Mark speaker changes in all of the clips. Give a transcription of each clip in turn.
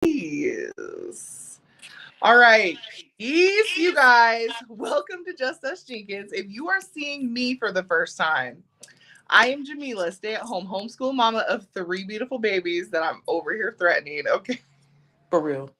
Speaker 1: Peace. All right. Peace, you guys. Welcome to Just Us Jenkins. If you are seeing me for the first time, I am Jamillah, stay at home homeschool mama of three beautiful babies that I'm over here threatening. Okay.
Speaker 2: For real.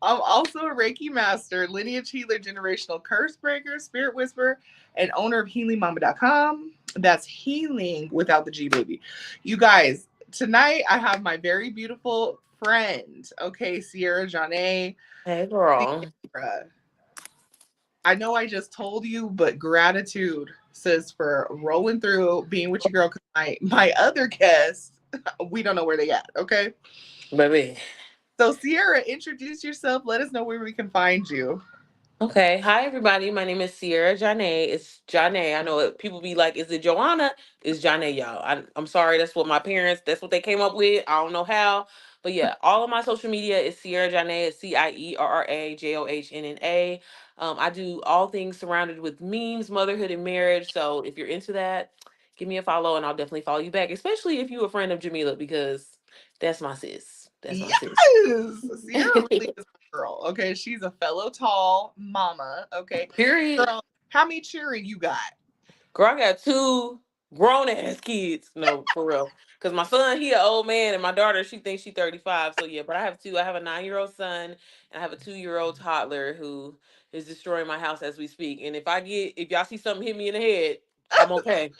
Speaker 1: I'm also a Reiki master, lineage healer, generational curse breaker, spirit whisperer, and owner of healingmama.com. That's healing without the G, baby. You guys, tonight I have my very beautiful friend, okay, Sierra Janae.
Speaker 2: Hey, girl.
Speaker 1: Sierra, I know I just told you, but gratitude, sis, for rolling through, being with your girl. Cause my other guests, we don't know where they at, okay?
Speaker 2: Baby.
Speaker 1: So, Sierra, introduce yourself. Let us know where we can find you.
Speaker 2: Okay. Hi, everybody. My name is Sierra Janae. It's Janae. I know people be like, is it Joanna? It's Janae, y'all. I'm sorry. That's what my parents, that's what they came up with. I don't know how. But yeah, all of my social media is Sierra Janae. It's CIERRAJOHNNA. I do all things surrounded with memes, motherhood, and marriage. So if you're into that, give me a follow and I'll definitely follow you back, especially if you're a friend of Jamillah, because that's my sis. That's my sis.
Speaker 1: Yes, Sierra really is my girl. Okay, she's a fellow tall mama. Okay,
Speaker 2: Period.
Speaker 1: girl, how many children you got?
Speaker 2: Girl, I got two grown ass kids. No, for real. Cause my son, he an old man, and my daughter, she thinks she's 35. So yeah, but I have two. I have a 9-year-old son, and I have a 2-year-old toddler who is destroying my house as we speak. And if y'all see something hit me in the head, I'm okay,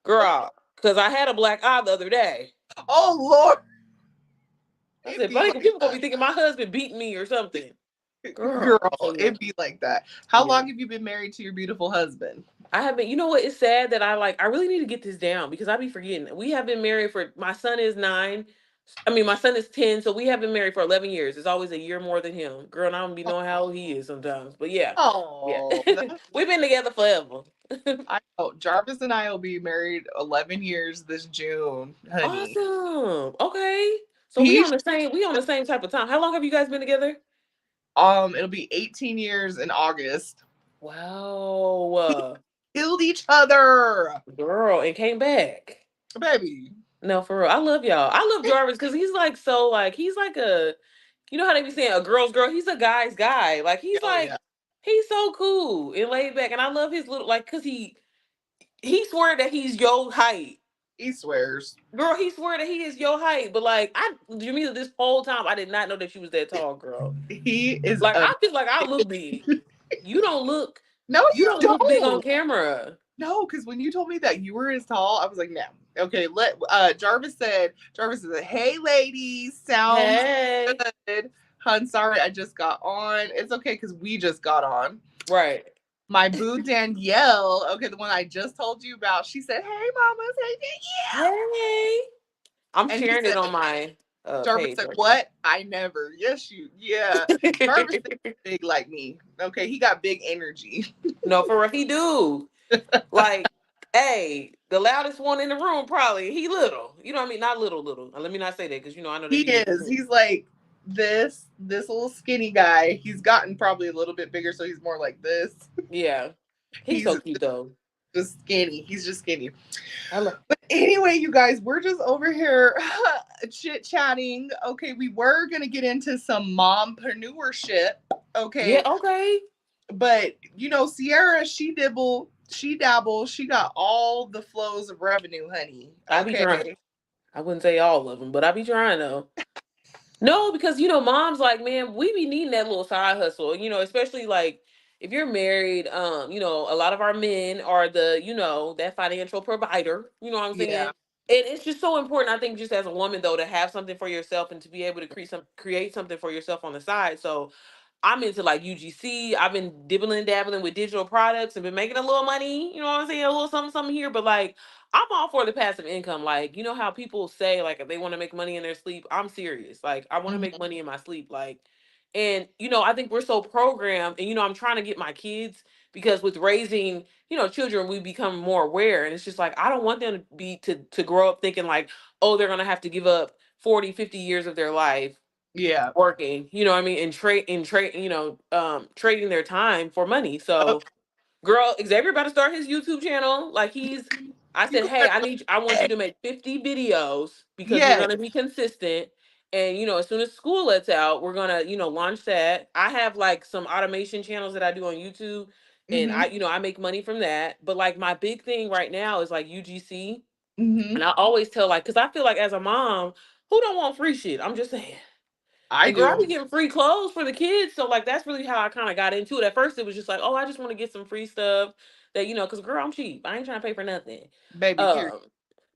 Speaker 2: girl. Cause I had a black eye the other day.
Speaker 1: Oh Lord,
Speaker 2: I
Speaker 1: it
Speaker 2: said,
Speaker 1: be
Speaker 2: buddy,
Speaker 1: like
Speaker 2: people gonna
Speaker 1: that,
Speaker 2: be thinking my husband beat me or something, girl. So
Speaker 1: girl.
Speaker 2: yeah,
Speaker 1: It be like that. How
Speaker 2: yeah.
Speaker 1: long have you been married to your beautiful husband?
Speaker 2: I have been, you know what? It's sad that I really need to get this down because I be forgetting. We have been married for, my son is 9. I mean, my son is 10. So we have been married for 11 years. It's always a year more than him. Girl, and I don't be knowing how old he is sometimes. But yeah, yeah.
Speaker 1: Oh,
Speaker 2: We've been together forever.
Speaker 1: I know. Jarvis and I will be married 11 years this June, honey.
Speaker 2: Awesome. Okay. So we on
Speaker 1: Peace.
Speaker 2: the same type of time. How long have you guys been together?
Speaker 1: It'll be 18 years in August.
Speaker 2: Wow.
Speaker 1: Killed each other,
Speaker 2: Girl, and came back.
Speaker 1: baby.
Speaker 2: No, for real. I love y'all. I love Jarvis because he's like so like he's like a, you know how they be saying a girl's girl. He's a guy's guy. Like
Speaker 1: Oh yeah,
Speaker 2: he's so cool and laid back, and I love his little like because he swear that he's your height.
Speaker 1: he swears.
Speaker 2: Girl, he swear that he is your height, but like Jamila, this whole time I did not know that she was that tall, girl.
Speaker 1: He is
Speaker 2: Like
Speaker 1: a
Speaker 2: I feel like I look big. You don't look,
Speaker 1: no,
Speaker 2: you
Speaker 1: you
Speaker 2: don't look big on
Speaker 1: don't.
Speaker 2: camera.
Speaker 1: No, because when you told me that you were as tall, I was like, no. Okay, let Jarvis said, hey ladies, sounds
Speaker 2: Hey,
Speaker 1: good. Hun, sorry, I just got on. It's okay because we just got on.
Speaker 2: right.
Speaker 1: My boo Danielle, okay, the one I just told you about, she said, hey mamas, hey Danielle.
Speaker 2: Hey, I'm
Speaker 1: And he
Speaker 2: sharing it
Speaker 1: said,
Speaker 2: on my
Speaker 1: Jarvis
Speaker 2: page
Speaker 1: said,
Speaker 2: right now.
Speaker 1: what? I never. Yes, you. Yeah. Jarvis is big like me. Okay, he got big energy.
Speaker 2: No, for real, he do. Like, hey, the loudest one in the room probably. He little. You know what I mean? Not little, little. Let me not say that because I know they
Speaker 1: He
Speaker 2: be making
Speaker 1: is.
Speaker 2: sense.
Speaker 1: He's like this little skinny guy. He's gotten probably a little bit bigger, so he's more like this.
Speaker 2: Yeah, he's
Speaker 1: He's
Speaker 2: so cute though.
Speaker 1: just skinny. He's just skinny.
Speaker 2: I love.
Speaker 1: But anyway, you guys, we're just over here chit chatting. Okay, we were gonna get into some mompreneurship.
Speaker 2: Yeah.
Speaker 1: Okay,
Speaker 2: Okay.
Speaker 1: but Sierra, she dabble, she got all the flows of revenue, honey.
Speaker 2: I be trying.
Speaker 1: Okay.
Speaker 2: I wouldn't say all of them, but I be trying though. No, because moms like, man, we be needing that little side hustle. Especially like if you're married, a lot of our men are that financial provider. You know what I'm saying?
Speaker 1: Yeah.
Speaker 2: And it's just so important, I think, just as a woman though, to have something for yourself and to be able to create something for yourself on the side. So I'm into like UGC. I've been dibbling dabbling with digital products and been making a little money, you know what I'm saying? A little something, something here. But like I'm all for the passive income. Like, you know how people say like if they want to make money in their sleep, I'm serious. Like I want to make
Speaker 1: Mhm.
Speaker 2: money in my sleep. Like, and I think we're so programmed, and I'm trying to get my kids because with raising, children, we become more aware. And it's just like I don't want them to grow up thinking like, oh, they're gonna have to give up 40, 50 years of their life
Speaker 1: Yeah.
Speaker 2: working, you know what I mean, and trading their time for money.
Speaker 1: Oh,
Speaker 2: So girl, Xavier about to start his YouTube channel. Like I
Speaker 1: you
Speaker 2: said, hey,
Speaker 1: better
Speaker 2: I want you to make 50 videos because we're
Speaker 1: yes.
Speaker 2: gonna be consistent. And as soon as school lets out, we're gonna launch that. I have like some automation channels that I do on YouTube, and
Speaker 1: Mm-hmm.
Speaker 2: I make money from that. But like my big thing right now is like UGC,
Speaker 1: Mm-hmm.
Speaker 2: and I always tell like, because I feel like as a mom, who don't want free shit? I'm just saying.
Speaker 1: I
Speaker 2: And girl, I
Speaker 1: do.
Speaker 2: be getting free clothes for the kids. So like that's really how I kind of got into it. At first it was just like, oh, I just want to get some free stuff that, because girl, I'm cheap. I ain't trying to pay for nothing.
Speaker 1: Baby, period.
Speaker 2: Um,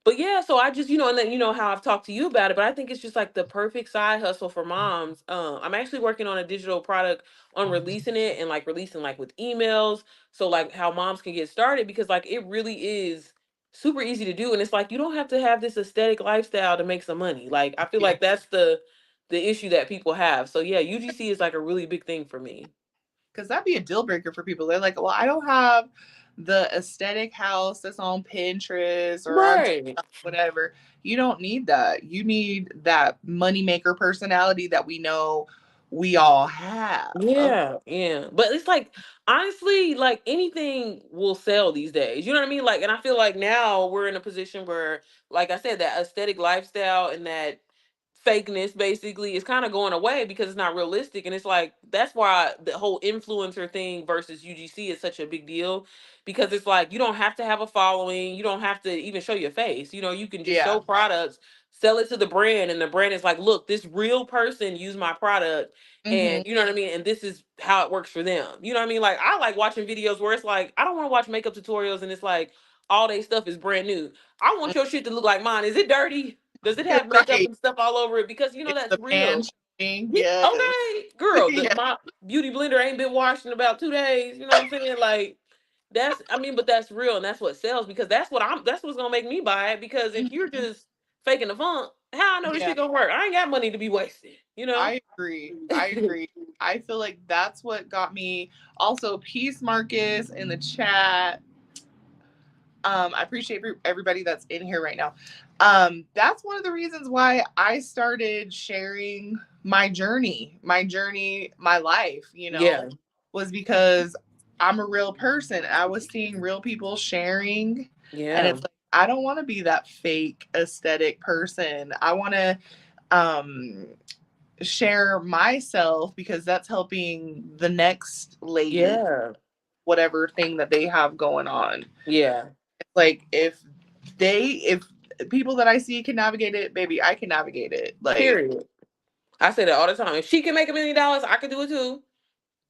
Speaker 2: but yeah, so I just, and then how I've talked to you about it, but I think it's just like the perfect side hustle for moms. I'm actually working on a digital product on releasing it and like releasing like with emails. So like how moms can get started, because like it really is super easy to do. And it's like you don't have to have this aesthetic lifestyle to make some money. Like I feel
Speaker 1: Yeah.
Speaker 2: like that's the issue that people have. So yeah, UGC is like a really big thing for me.
Speaker 1: Because that'd be a deal breaker for people. They're like, well, I don't have the aesthetic house that's on Pinterest or on
Speaker 2: Right.
Speaker 1: TikTok, whatever. You don't need that. You need that moneymaker personality that we know we all have. Okay.
Speaker 2: Yeah, yeah. But it's like honestly, like anything will sell these days. You know what I mean? Like, and I feel like now we're in a position where, like I said, that aesthetic lifestyle and that fakeness basically is kind of going away because it's not realistic. And it's like that's why the whole influencer thing versus UGC is such a big deal. Because it's like you don't have to have a following, you don't have to even show your face. You can just
Speaker 1: Yeah.
Speaker 2: show products, sell it to the brand, and the brand is like, look, this real person used my product,
Speaker 1: Mm-hmm.
Speaker 2: and you know what I mean, and this is how it works for them. You know what I mean? Like I like watching videos where it's like I don't want to watch makeup tutorials and it's like all they stuff is brand new. I want your shit to look like mine. Is it dirty? Does it have makeup
Speaker 1: Right.
Speaker 2: and stuff all over it? Because
Speaker 1: Is
Speaker 2: that's
Speaker 1: the pan
Speaker 2: real.
Speaker 1: showing?
Speaker 2: Yeah,
Speaker 1: Yes.
Speaker 2: okay, girl.
Speaker 1: Yeah.
Speaker 2: My beauty blender ain't been washed in about 2 days. You know what I'm saying? Like but that's real and that's what sells, because that's what's gonna make me buy it. Because if you're
Speaker 1: Mhm.
Speaker 2: just faking the funk, how I know this
Speaker 1: Yeah.
Speaker 2: shit gonna work? I ain't got money to be wasted. You know?
Speaker 1: I agree. I agree. I feel like that's what got me. Also, Peace Marcus in the chat. I appreciate everybody that's in here right now. That's one of the reasons why I started sharing my life,
Speaker 2: Yeah,
Speaker 1: was because I'm a real person. I was seeing real people sharing, and
Speaker 2: yeah,
Speaker 1: it's like, I don't want to be that fake aesthetic person. I want to um, share myself because that's helping the next lady,
Speaker 2: yeah,
Speaker 1: whatever thing that they have going on.
Speaker 2: yeah.
Speaker 1: Like if people that I see can navigate it, baby, I can navigate it. Like,
Speaker 2: Period. I say that all the time. If she can make $1 million, I can do it too.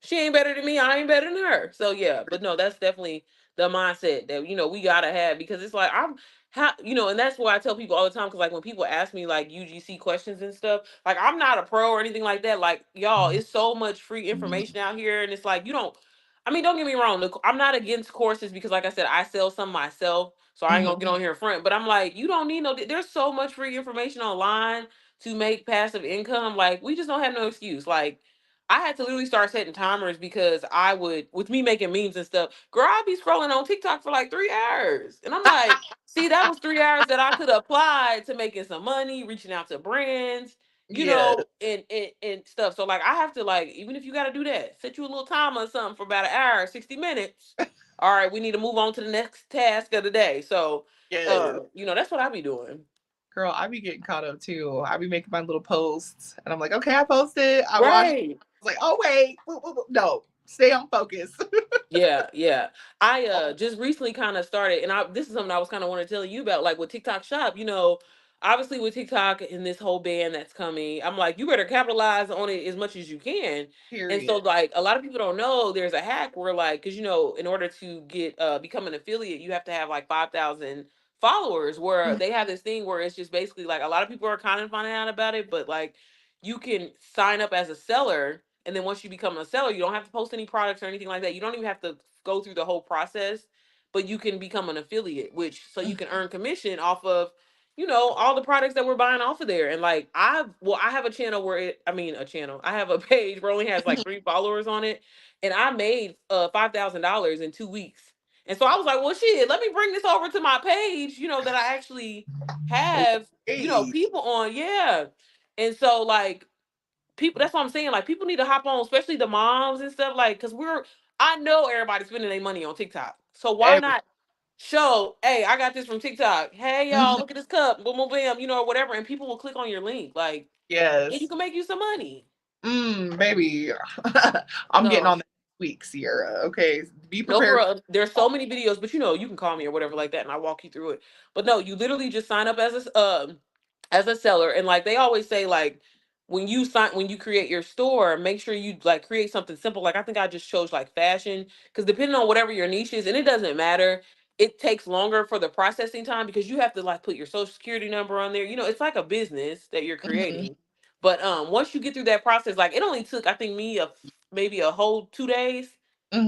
Speaker 2: She ain't better than me. I ain't better than her. So yeah, but no, that's definitely the mindset that we gotta have, because it's like I'm how and that's why I tell people all the time, because like when people ask me like UGC questions and stuff, like I'm not a pro or anything like that. Like y'all, it's so much free information out here, and it's like you don't. I mean, don't get me wrong. I'm not against courses, because, like I said, I sell some myself, so I ain't
Speaker 1: mhm,
Speaker 2: gonna get on here in front. But I'm like, you don't need no. There's so much free information online to make passive income. Like we just don't have no excuse. Like I had to literally start setting timers, because I would, with me making memes and stuff, girl, I'd be scrolling on TikTok for like 3 hours. And I'm like, see, that was 3 hours that I could apply to making some money, reaching out to brands,
Speaker 1: yeah,
Speaker 2: and stuff. So like I have to, like, even if you gotta do that, set you a little timer or something for about an hour, 60 minutes. All right, we need to move on to the next task of the day. So
Speaker 1: yes.
Speaker 2: that's what I be doing.
Speaker 1: Girl, I be getting caught up too. I be making my little posts, and I'm like, okay, I posted. I watched.
Speaker 2: Right.
Speaker 1: I was like, oh wait, no, stay on focus.
Speaker 2: Yeah, yeah. I just recently kind of started, and this is something I was kind of want to tell you about, like with TikTok Shop. Obviously with TikTok and this whole ban that's coming, I'm like, you better capitalize on it as much as you can. And so
Speaker 1: Period.
Speaker 2: like a lot of people don't know there's a hack where, like, because in order to get become an affiliate, you have to have like 5,000 followers. Where
Speaker 1: Mhm.
Speaker 2: they have this thing where it's just basically like a lot of people are kind of finding out about it, but like you can sign up as a seller, and then once you become a seller, you don't have to post any products or anything like that. You don't even have to go through the whole process, but you can become an affiliate, which so you can earn commission off of, all the products that we're buying off of there. And like I have a channel where a channel. I have a page where it only has like 3 followers on it, and I made $5,000 in 2 weeks. And so I was like, well, shit, let me bring this over to my page, that I actually have,
Speaker 1: Hey,
Speaker 2: people on, yeah. And so like people, that's what I'm saying, like people need to hop on, especially the moms and stuff, like because I know everybody's spending their money on TikTok, so why
Speaker 1: every
Speaker 2: not show, hey, I got this from TikTok. Hey y'all,
Speaker 1: Mhm.
Speaker 2: look at this cup, boom, boom, bam, or whatever, and people will click on your link, like, and you
Speaker 1: Yes.
Speaker 2: can make you some money.
Speaker 1: Baby. I'm getting
Speaker 2: No,
Speaker 1: on that week, Sierra. Okay. Be
Speaker 2: no, for
Speaker 1: prepared
Speaker 2: real. There's
Speaker 1: for
Speaker 2: so many videos, but you can call me or whatever like that, and I'll walk you through it. But no, you literally just sign up as a seller, and like they always say, like when you create your store, make sure you like create something simple. Like I think I just chose like fashion because depending on whatever your niche is, and it doesn't matter. It takes longer for the processing time because you have to like put your social security number on there. It's like a business that you're
Speaker 1: Mhm.
Speaker 2: creating. But once you get through that process, like it only took I think me maybe a whole 2 days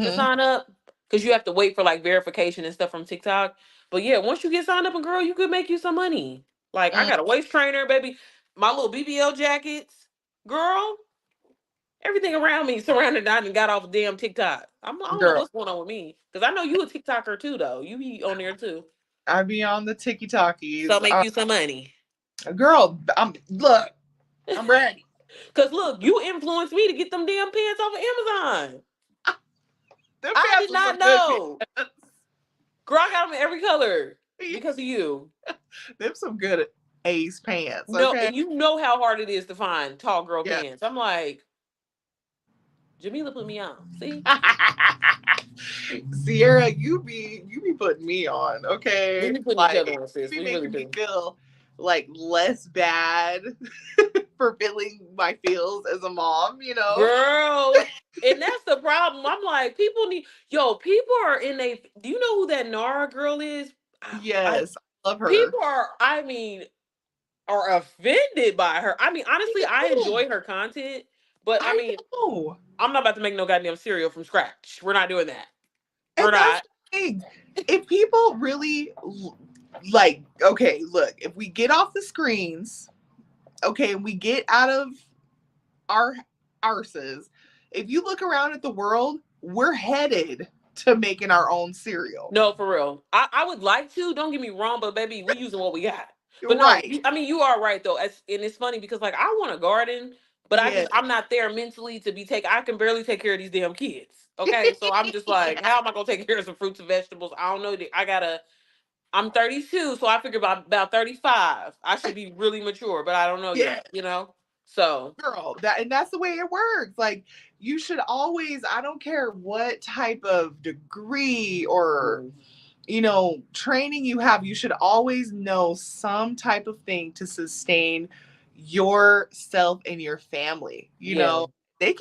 Speaker 2: to
Speaker 1: Mhm.
Speaker 2: sign up because you have to wait for like verification and stuff from TikTok. But yeah, once you get signed up, and girl, you could make you some money. Like I
Speaker 1: Mm.
Speaker 2: got a waist trainer, baby. My little BBL jackets, girl. Everything around me surrounded. I done got off damn TikTok. I don't know
Speaker 1: Girl,
Speaker 2: what's going on with me because I know you a TikToker too, though. You be on there too,
Speaker 1: I be on the Tiki
Speaker 2: so
Speaker 1: Talkies.
Speaker 2: make you some money.
Speaker 1: Girl, I'm ready.
Speaker 2: Cause look, you influenced me to get them damn pants off of Amazon.
Speaker 1: Them
Speaker 2: I
Speaker 1: pants
Speaker 2: did
Speaker 1: are some
Speaker 2: not
Speaker 1: good
Speaker 2: know.
Speaker 1: pants.
Speaker 2: Girl, I got them in every color because of you.
Speaker 1: Them some good ace pants,
Speaker 2: No,
Speaker 1: okay?
Speaker 2: and you know how hard it is to find tall girl
Speaker 1: Yeah.
Speaker 2: pants. I'm like, Jamillah put me on. See?
Speaker 1: Sierra, you be putting me on,
Speaker 2: We
Speaker 1: okay?
Speaker 2: be putting each
Speaker 1: Like
Speaker 2: other on,
Speaker 1: you
Speaker 2: sis.
Speaker 1: be
Speaker 2: We really
Speaker 1: making me
Speaker 2: do.
Speaker 1: feel like less bad for feeling my feels as a mom.
Speaker 2: Girl. And that's the problem. I'm like, people are in a do you know who that Nara girl is? I
Speaker 1: Yes, I love her.
Speaker 2: people are, I mean, are offended by her. I mean,
Speaker 1: I
Speaker 2: honestly, I
Speaker 1: know.
Speaker 2: enjoy her content, but I
Speaker 1: I
Speaker 2: mean,
Speaker 1: know.
Speaker 2: I'm not about to make no goddamn cereal from scratch. We're not doing that. We're
Speaker 1: And that's
Speaker 2: not.
Speaker 1: the thing. If people really like, okay, look, if we get off the screens, okay, and we get out of our arses, if you look around at the world, we're headed to making our own cereal.
Speaker 2: No, for real. I would like to. Don't get me wrong, but baby, we using what we got. But no,
Speaker 1: Right.
Speaker 2: I mean you are right though. And it's funny because like I want a garden, but
Speaker 1: Yeah.
Speaker 2: I'm not there mentally to be take. I can barely take care of these damn kids. Okay, so I'm just like, how am I gonna take care of some fruits and vegetables? I don't know. I gotta. I'm 32, so I figure about 35, I should be really mature, but I don't know
Speaker 1: Yeah.
Speaker 2: yet. So
Speaker 1: Girl, that's the way it works. Like you should always, I don't care what type of degree or
Speaker 2: mm,
Speaker 1: training you have, you should always know some type of thing to sustain yourself and your family.
Speaker 2: yeah.
Speaker 1: They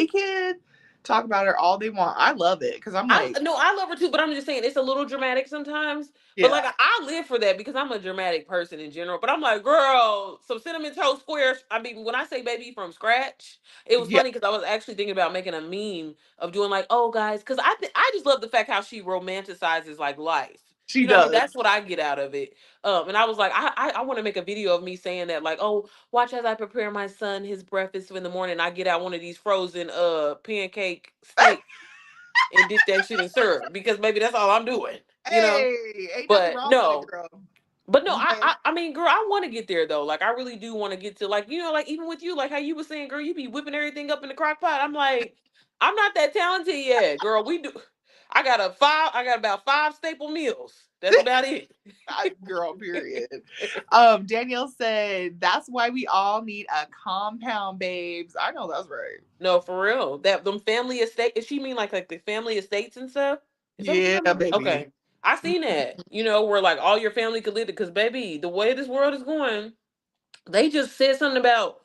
Speaker 1: can talk about it all they want. I love it because I'm
Speaker 2: I
Speaker 1: like,
Speaker 2: no, I love her too, but I'm just saying it's a little dramatic sometimes. But like
Speaker 1: yeah,
Speaker 2: I live for that because I'm a dramatic person in general. But I'm like, girl, some cinnamon toast squares. I mean, when I say baby from scratch, it was
Speaker 1: yeah,
Speaker 2: funny because I was actually thinking about making a meme of doing like, oh guys, because I just love the fact how she romanticizes like life.
Speaker 1: she
Speaker 2: What I mean?
Speaker 1: does.
Speaker 2: That's what I get out of it. And I was like, I want to make a video of me saying that, like, oh, watch as I prepare my son his breakfast in the morning. I get out one of these frozen pancake steaks and dip that shit in syrup because maybe that's all I'm doing.
Speaker 1: Hey, ain't nothing
Speaker 2: But
Speaker 1: wrong with it,
Speaker 2: no,
Speaker 1: girl.
Speaker 2: but no, I
Speaker 1: Okay.
Speaker 2: I, I mean, girl, I want to get there though. Like I really do want to get to like like even with you, like how you were saying, girl, you be whipping everything up in the crock pot. I'm like, I'm not that talented yet, girl. We do. I got about five staple meals. That's about it.
Speaker 1: Girl, period. Danielle said that's why we all need a compound, babes. I know that's right.
Speaker 2: No, for real. That them family estate. Is she mean like the family estates and stuff? Is that what you're
Speaker 1: Yeah,
Speaker 2: talking about?
Speaker 1: baby.
Speaker 2: Okay. I seen that. Where like all your family could live. Because baby, the way this world is going, they just said something about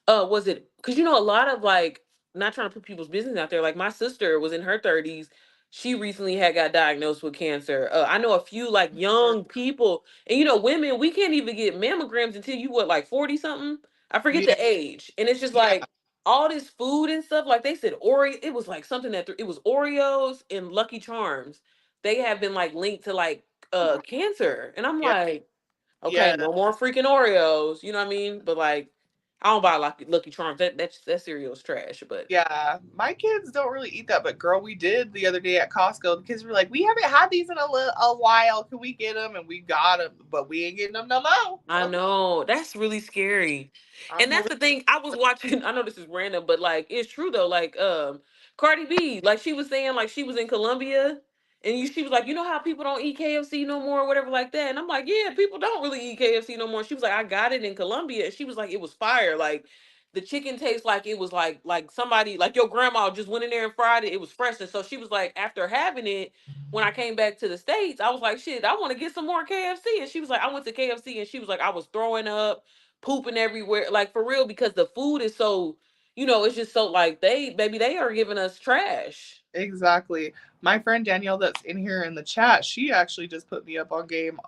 Speaker 2: was it because a lot of like not trying to put people's business out there. Like my sister was in her 30s. She recently had got diagnosed with cancer. I know a few like young people, and women, we can't even get mammograms until you what like 40 something. I forget
Speaker 1: Yeah,
Speaker 2: the age, and it's just
Speaker 1: yeah,
Speaker 2: like all this food and stuff. Like they said, Oreo. It was like something that it was Oreos and Lucky Charms. They have been like linked to like cancer, and I'm
Speaker 1: yeah,
Speaker 2: like, okay,
Speaker 1: yeah,
Speaker 2: no more freaking Oreos. You know what I mean? But like, I don't buy Lucky Charms. That cereal is trash. But
Speaker 1: yeah. My kids don't really eat that, but girl, we did the other day at Costco. The kids were like, "We haven't had these in a while. Can we get them?" And we got them, but we ain't getting them no
Speaker 2: I
Speaker 1: more.
Speaker 2: know that's really scary.
Speaker 1: I'm
Speaker 2: And that's
Speaker 1: moving.
Speaker 2: the thing. I was watching. I know this is random, but like it's true though. Like Cardi B, like she was saying, like she was in Colombia. She was like, you know how people don't eat KFC no more, or whatever like that. And I'm like, yeah, people don't really eat KFC no more. She was like, I got it in Colombia. And she was like, it was fire. Like the chicken tastes like it was like somebody like your grandma just went in there and fried it. It was fresh. And so she was like, after having it, when I came back to the States, I was like, shit, I want to get some more KFC. And she was like, I went to KFC and she was like, I was throwing up, pooping everywhere. Like for real, because the food is so, it's just so like they are giving us trash.
Speaker 1: Exactly. My friend Danielle that's in here in the chat, she actually just put me up on game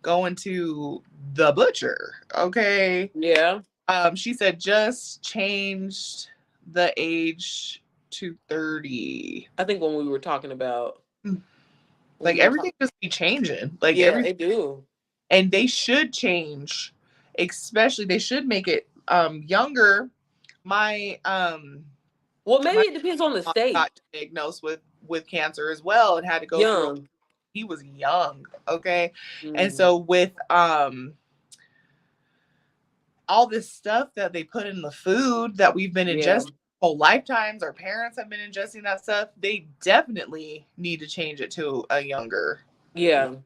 Speaker 1: going to the butcher. Okay.
Speaker 2: Yeah.
Speaker 1: She said just changed the age to 30.
Speaker 2: I think when we were talking about when
Speaker 1: Like
Speaker 2: we were talking.
Speaker 1: everything just be changing. Like
Speaker 2: Yeah,
Speaker 1: everything,
Speaker 2: they do.
Speaker 1: and they should change. Especially they should make it younger. My
Speaker 2: Well, maybe
Speaker 1: my
Speaker 2: it depends on the
Speaker 1: mom
Speaker 2: state.
Speaker 1: got diagnosed with cancer as well and had to go through.
Speaker 2: Young.
Speaker 1: He was young, okay, and
Speaker 2: Mm,
Speaker 1: so with all this stuff that they put in the food that we've been
Speaker 2: yeah.
Speaker 1: ingesting whole lifetimes, our parents have been ingesting that stuff. They definitely need to change it to a younger.
Speaker 2: Yeah. But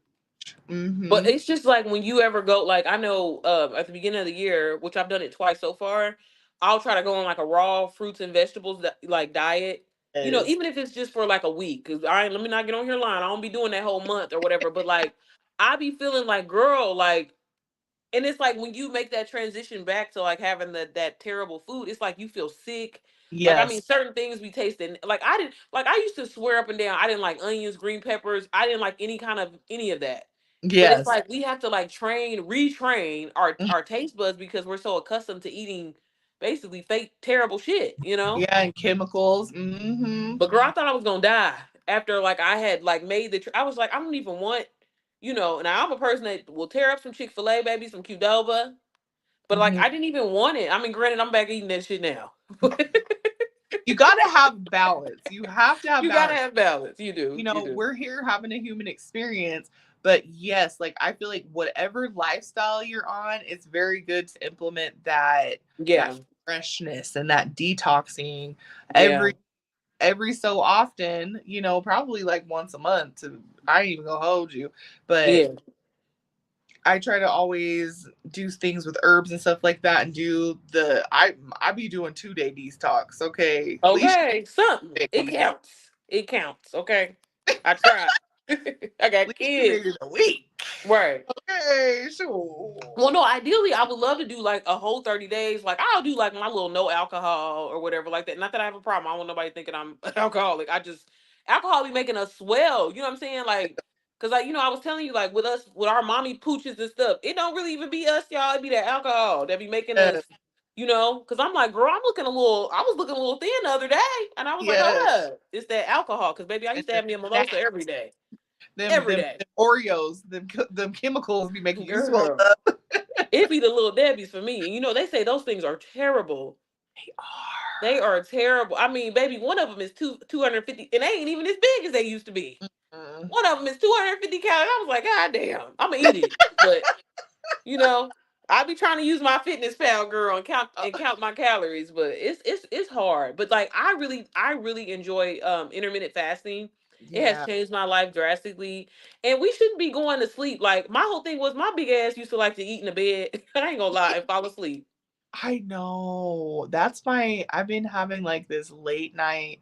Speaker 1: Mm-hmm.
Speaker 2: it's just like when you ever go, like I know at the beginning of the year, which I've done it twice so far, I'll try to go on like a raw fruits and vegetables like diet.
Speaker 1: Is
Speaker 2: Even if it's just for like a week, because let me not get on here lying. I don't be doing that whole month or whatever. But like I be feeling like, girl, like, and it's like when you make that transition back to like having that terrible food, it's like you feel sick. Like I mean,
Speaker 1: yes,
Speaker 2: certain things we tasted. Like I didn't like I used to swear up and down I didn't like onions, green peppers. I didn't like any of that. But it's
Speaker 1: yes,
Speaker 2: like we have to like retrain our taste buds because we're so accustomed to eating basically fake terrible shit.
Speaker 1: yeah, and chemicals. Mm-hmm.
Speaker 2: But girl, I thought I was gonna die after like I had like made I was like, I don't even want, now I'm a person that will tear up some Chick-fil-A, baby, some Qdoba. But like
Speaker 1: Mm-hmm.
Speaker 2: I didn't even want it. I mean, granted, I'm back eating that shit now.
Speaker 1: You got to have balance. You have to have
Speaker 2: You gotta
Speaker 1: balance.
Speaker 2: have balance. You do.
Speaker 1: You
Speaker 2: You
Speaker 1: know,
Speaker 2: do.
Speaker 1: we're here having a human experience, but yes, like I feel like whatever lifestyle you're on, it's very good to implement that
Speaker 2: Yeah.
Speaker 1: freshness and that detoxing
Speaker 2: Yeah.
Speaker 1: every every so often, probably like once a month to I ain't even gonna hold you. But
Speaker 2: Yeah.
Speaker 1: I try to always do things with herbs and stuff like that and do I be doing 2 day detox, okay? At least
Speaker 2: Okay. Something.
Speaker 1: you
Speaker 2: It
Speaker 1: made
Speaker 2: counts. It counts. Okay. I tried. I
Speaker 1: at
Speaker 2: got
Speaker 1: least you
Speaker 2: kids.
Speaker 1: made it a week.
Speaker 2: Right.
Speaker 1: Okay, sure.
Speaker 2: Well, no, ideally, I would love to do like a whole 30 days. Like, I'll do like my little no alcohol or whatever, like that. Not that I have a problem. I don't want nobody thinking I'm an alcoholic. Alcohol be making us swell. You know what I'm saying? Like, cause like, I was telling you, like with us, with our mommy pooches and stuff, it don't really even be us, y'all. It be that alcohol that be making
Speaker 1: Yes,
Speaker 2: us, cause I'm like, girl, I was looking a little thin the other day. And I was like, hold
Speaker 1: yes.
Speaker 2: up. It's that alcohol. Cause baby, I
Speaker 1: And
Speaker 2: used to
Speaker 1: them
Speaker 2: have me a mimosa
Speaker 1: snacks,
Speaker 2: every day.
Speaker 1: them
Speaker 2: Every
Speaker 1: them,
Speaker 2: day.
Speaker 1: them Oreos, them chemicals be making you swell
Speaker 2: Girl.
Speaker 1: up.
Speaker 2: It be the little Debbie's for me. And they say those things are terrible.
Speaker 1: They are.
Speaker 2: They are terrible. I mean, baby, one of them is 250, and they ain't even as big as they used to be.
Speaker 1: Mm,
Speaker 2: One of them is 250 calories. I was like, God damn, I'm gonna eat it. But you know, I be trying to use my fitness pal girl and count my calories, but it's hard. But like I really enjoy intermittent fasting. It has
Speaker 1: yeah,
Speaker 2: changed my life drastically. And we shouldn't be going to sleep. Like my whole thing was my big ass used to like to eat in the bed. I ain't gonna lie and fall asleep.
Speaker 1: I know. That's my. I've been having like this late night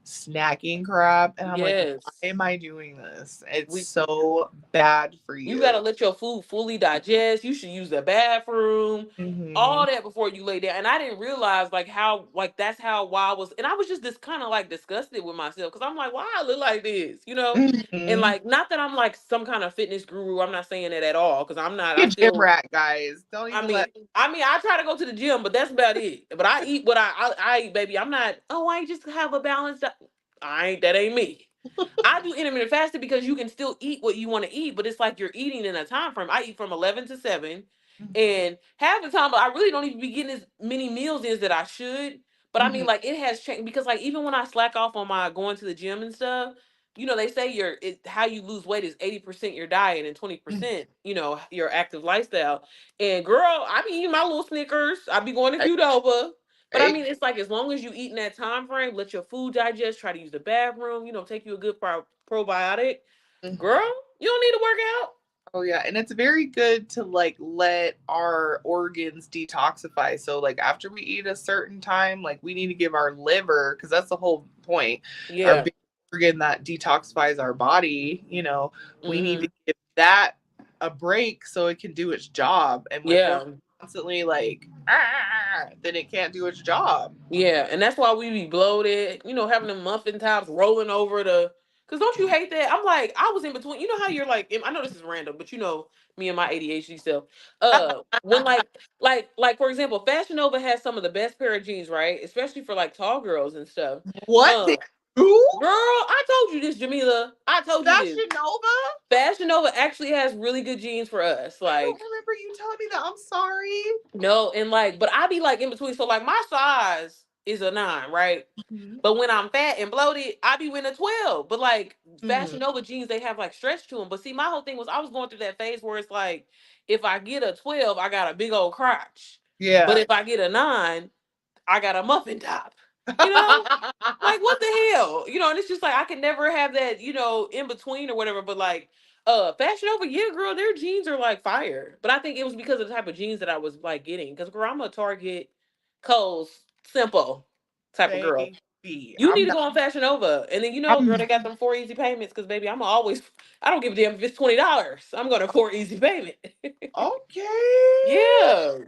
Speaker 1: snacking crap, and I'm like, why
Speaker 2: Yes.
Speaker 1: am I doing this? It's
Speaker 2: We
Speaker 1: so bad for
Speaker 2: You gotta
Speaker 1: you.
Speaker 2: let your food fully digest. You should use the bathroom,
Speaker 1: Hmm.
Speaker 2: all that before you lay down. And I didn't realize like how like that's how why I was, and I was just this kind of like disgusted with myself because I'm like, why I look like this? And
Speaker 1: Hmm.
Speaker 2: like not that I'm like some kind of fitness guru. I'm not saying that at all because I'm not.
Speaker 1: Be
Speaker 2: I
Speaker 1: a gym
Speaker 2: still.
Speaker 1: rat, guys. Don't
Speaker 2: I
Speaker 1: even
Speaker 2: mean,
Speaker 1: let.
Speaker 2: I try to go to the gym, but that's about it. But I eat what I eat, baby. I'm not. Oh, I just have a balanced. I ain't. That ain't me. I do intermittent fasting because you can still eat what you want to eat, but it's like you're eating in a time frame. I eat from 11 to 7, and half the time, I really don't even be getting as many meals in that I should. But I mean,
Speaker 1: Mhm.
Speaker 2: like it has changed because, like, even when I slack off on my going to the gym and stuff, they say how you lose weight is 80% your diet and 20%, your active lifestyle. And girl, I be eating my little Snickers. I be going to
Speaker 1: Hey,
Speaker 2: Qdoba. But I
Speaker 1: hey,
Speaker 2: mean, it's like as long as you eat in that time frame, let your food digest, try to use the bathroom, take you a good probiotic,
Speaker 1: Mhm.
Speaker 2: girl, you don't need to work out.
Speaker 1: Oh yeah, and it's very good to like let our organs detoxify. So like after we eat a certain time, like we need to give our liver, because that's the whole point, our
Speaker 2: Yeah.
Speaker 1: big organ that detoxifies our body, we need to
Speaker 2: Hmm.
Speaker 1: give that a break so it can do its job. And if we're
Speaker 2: Yeah.
Speaker 1: constantly like, then it can't do its job.
Speaker 2: Yeah, and that's why we be bloated, having the muffin tops rolling over the. Cause don't you hate that? I'm like, I was in between. You know how you're like, I know this is random, but me and my ADHD self. When like for example, Fashion Nova has some of the best pair of jeans, right? Especially for like tall girls and stuff.
Speaker 1: What
Speaker 2: Uh,
Speaker 1: they do?
Speaker 2: Girl, I told you this, Jamila. I told you this.
Speaker 1: Fashion Nova?
Speaker 2: Fashion Nova actually has really good jeans for us.
Speaker 1: I don't
Speaker 2: Like,
Speaker 1: remember you telling me that. I'm sorry.
Speaker 2: no, and like, but I be like in between. So like my size is a 9, right?
Speaker 1: Mhm.
Speaker 2: But when I'm fat and bloated, I be wearing a 12. But like
Speaker 1: Mhm.
Speaker 2: Fashion Nova jeans, they have like stretch to them. But see, my whole thing was I was going through that phase where it's like, if I get a 12, I got a big old crotch. But
Speaker 1: Yeah.
Speaker 2: if I get a 9, I got a muffin top. You know? Like what the hell? And it's just like I could never have that, in between or whatever. But like Fashion Nova, yeah, girl, their jeans are like fire. But I think it was because of the type of jeans that I was like getting. Because girl, I'm a Target, Kohl's, simple type of girl.
Speaker 1: Baby,
Speaker 2: You need to go on Fashion Nova. And then girl,
Speaker 1: I'm
Speaker 2: they got them 4 easy payments because baby, I don't give a damn if it's $20. I'm gonna 4 easy payment.
Speaker 1: okay.
Speaker 2: Yeah.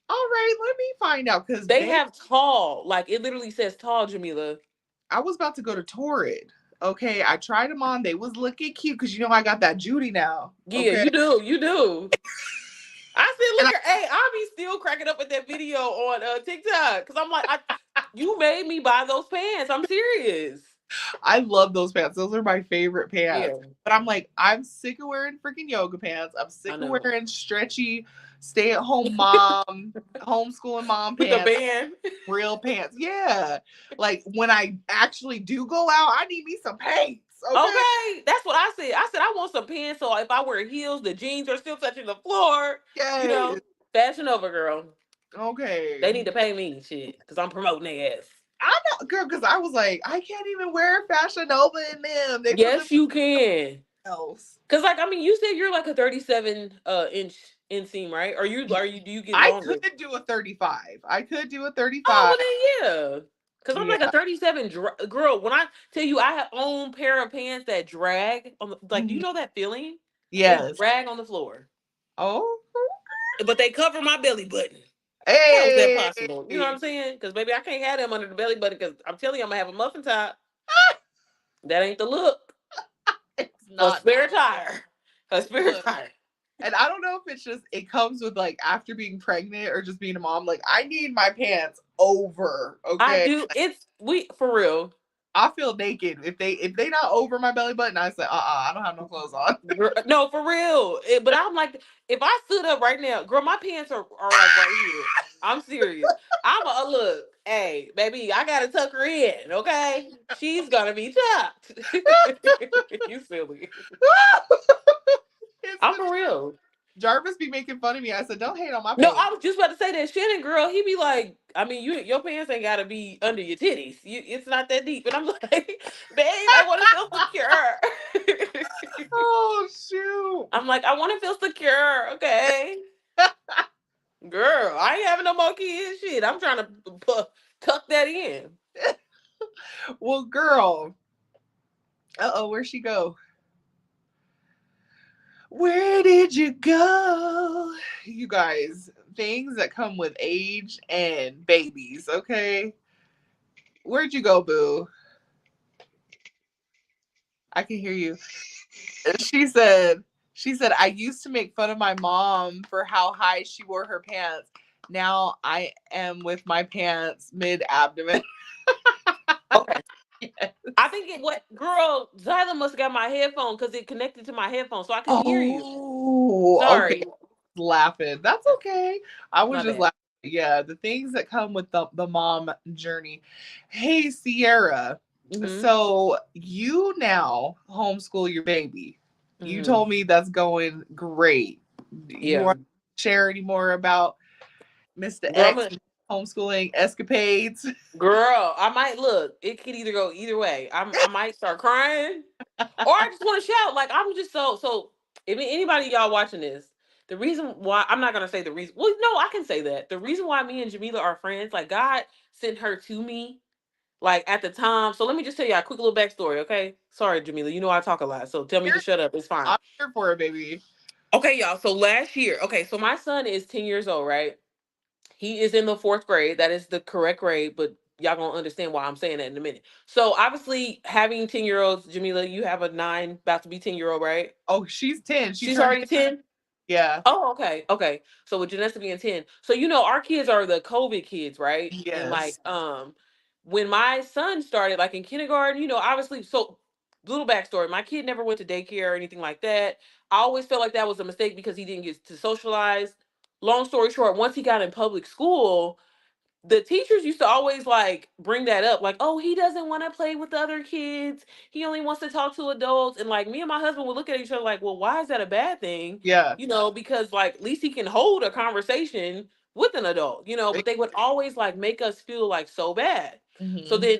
Speaker 1: All right, let me find out because
Speaker 2: They have tall, like it literally says tall, Jamila.
Speaker 1: I was about to go to Torrid. Okay, I tried them on. They was looking cute because I got that Judy now.
Speaker 2: Yeah,
Speaker 1: Okay,
Speaker 2: you do. You do. I said,
Speaker 1: and
Speaker 2: look at, hey, I be still cracking up at that video on TikTok because I'm like, you made me buy those pants. I'm serious.
Speaker 1: I love those pants. Those are my favorite
Speaker 2: Yeah,
Speaker 1: pants. But I'm like, I'm sick of wearing freaking yoga pants. I'm
Speaker 2: I
Speaker 1: sick of
Speaker 2: know.
Speaker 1: wearing stretchy, stay at home mom, homeschooling mom
Speaker 2: With the
Speaker 1: pants.
Speaker 2: band.
Speaker 1: Real pants. Yeah. Like when I actually do go out, I need me some pants. Okay.
Speaker 2: Okay, that's what I said. I said I want some pants so if I wear heels, the jeans are still touching the floor. You know,
Speaker 1: Yes.
Speaker 2: Fashion over, girl.
Speaker 1: Okay.
Speaker 2: They need to pay me shit because I'm promoting their ass.
Speaker 1: I know, girl, because I was like, I can't even wear Fashion Nova in them. They put them
Speaker 2: Yes, you can.
Speaker 1: else.
Speaker 2: Cause like I mean, you said you're like a 37 inch inseam, right? Are you do you get
Speaker 1: I
Speaker 2: longer?
Speaker 1: could do a 35. I could do a
Speaker 2: Oh
Speaker 1: 35.
Speaker 2: well then yeah. Cause I'm like a
Speaker 1: Yeah.
Speaker 2: 37 girl. When I tell you I have own pair of pants that drag on like, do you
Speaker 1: Mhm.
Speaker 2: know that feeling? They
Speaker 1: Yes.
Speaker 2: drag on the floor,
Speaker 1: Oh.
Speaker 2: but they cover my belly button. How is that
Speaker 1: Hey.
Speaker 2: possible? You know what I'm saying? Because baby, I can't have them under the belly button. Because I'm telling you, I'm gonna have a muffin top. That ain't the look.
Speaker 1: It's
Speaker 2: A
Speaker 1: not.
Speaker 2: spare tire. A spare
Speaker 1: Look.
Speaker 2: tire.
Speaker 1: And I don't know if it's just it comes with like after being pregnant or just being a mom. Like I need my pants over.
Speaker 2: I
Speaker 1: Okay.
Speaker 2: do. It's we for real.
Speaker 1: I feel naked if they not over my belly button. I say I don't have no clothes on.
Speaker 2: No, for real. But I'm like, if I stood up right now, girl, my pants are like right here. I'm serious. I'm a look. Hey, baby, I gotta tuck her in. Okay, she's gonna be tucked. You silly.
Speaker 1: It's
Speaker 2: I'm
Speaker 1: the
Speaker 2: for real.
Speaker 1: Jarvis be making fun of me. I said, don't hate on my
Speaker 2: No,
Speaker 1: pants.
Speaker 2: I was just about to say that Shannon girl, he be like, I mean, your pants ain't gotta be under your titties. It's not that deep. And I'm like, babe, I want to feel secure.
Speaker 1: Oh shoot.
Speaker 2: I'm like, I want to feel secure, okay? Girl, I ain't having no more kids. Shit, I'm trying to tuck that in.
Speaker 1: Well, girl. Where'd she go? Where did you go? You guys, things that come with age and babies, okay? Where'd you go, boo? I can hear you. She said, I used to make fun of my mom for how high she wore her pants. Now I am with my pants mid abdomen.
Speaker 2: Okay. I think what girl, Zyla must have got my headphone because it connected to my headphone, so I couldn't hear you.
Speaker 1: Oh, okay.
Speaker 2: Sorry.
Speaker 1: Laughing. That's okay. I was
Speaker 2: My
Speaker 1: just
Speaker 2: bad.
Speaker 1: laughing. Yeah, the things that come with the mom journey. Hey, Sierra.
Speaker 2: Mm-hmm.
Speaker 1: So you now homeschool your baby. You
Speaker 2: Mm-hmm.
Speaker 1: told me that's going great. You
Speaker 2: Yeah.
Speaker 1: want to share any more about Mr.
Speaker 2: Girl,
Speaker 1: X homeschooling escapades.
Speaker 2: Girl, I might look. It could either go either way. I might start crying, or I just want to shout. Like I'm just so. If anybody y'all watching this, the reason why I'm not gonna say the reason. Well, no, I can say that the reason why me and Jamillah are friends. Like God sent her to me. Like at the time. So let me just tell you a quick little backstory. Okay, sorry, Jamillah. You know I talk a lot, so tell me to
Speaker 1: Here,
Speaker 2: shut up. It's fine.
Speaker 1: I'm here for it, baby.
Speaker 2: Okay, y'all. So last year, okay, so my son is 10 years old, right? He is in the fourth grade. That is the correct grade, but y'all gonna understand why I'm saying that in a minute. So obviously, having 10-year-olds, Jamillah, you have a 9, about to be 10-year-old, right?
Speaker 1: Oh, she's 10. She
Speaker 2: She's
Speaker 1: turned
Speaker 2: already
Speaker 1: 10.
Speaker 2: 10.
Speaker 1: Yeah.
Speaker 2: Oh, okay, okay. So with Janessa being 10, so you know our kids are the COVID kids, right? And like,
Speaker 1: Yes.
Speaker 2: when my son started, like in kindergarten, obviously, so little backstory, my kid never went to daycare or anything like that. I always felt like that was a mistake because he didn't get to socialize. Long story short, once he got in public school, the teachers used to always like bring that up, like, oh, he doesn't want to play with the other kids, he only wants to talk to adults. And like me and my husband would look at each other like, well, why is that a bad thing?
Speaker 1: Yeah.
Speaker 2: Because like at least he can hold a conversation with an adult, but they would always like make us feel like so bad. So
Speaker 1: Mm-hmm.
Speaker 2: then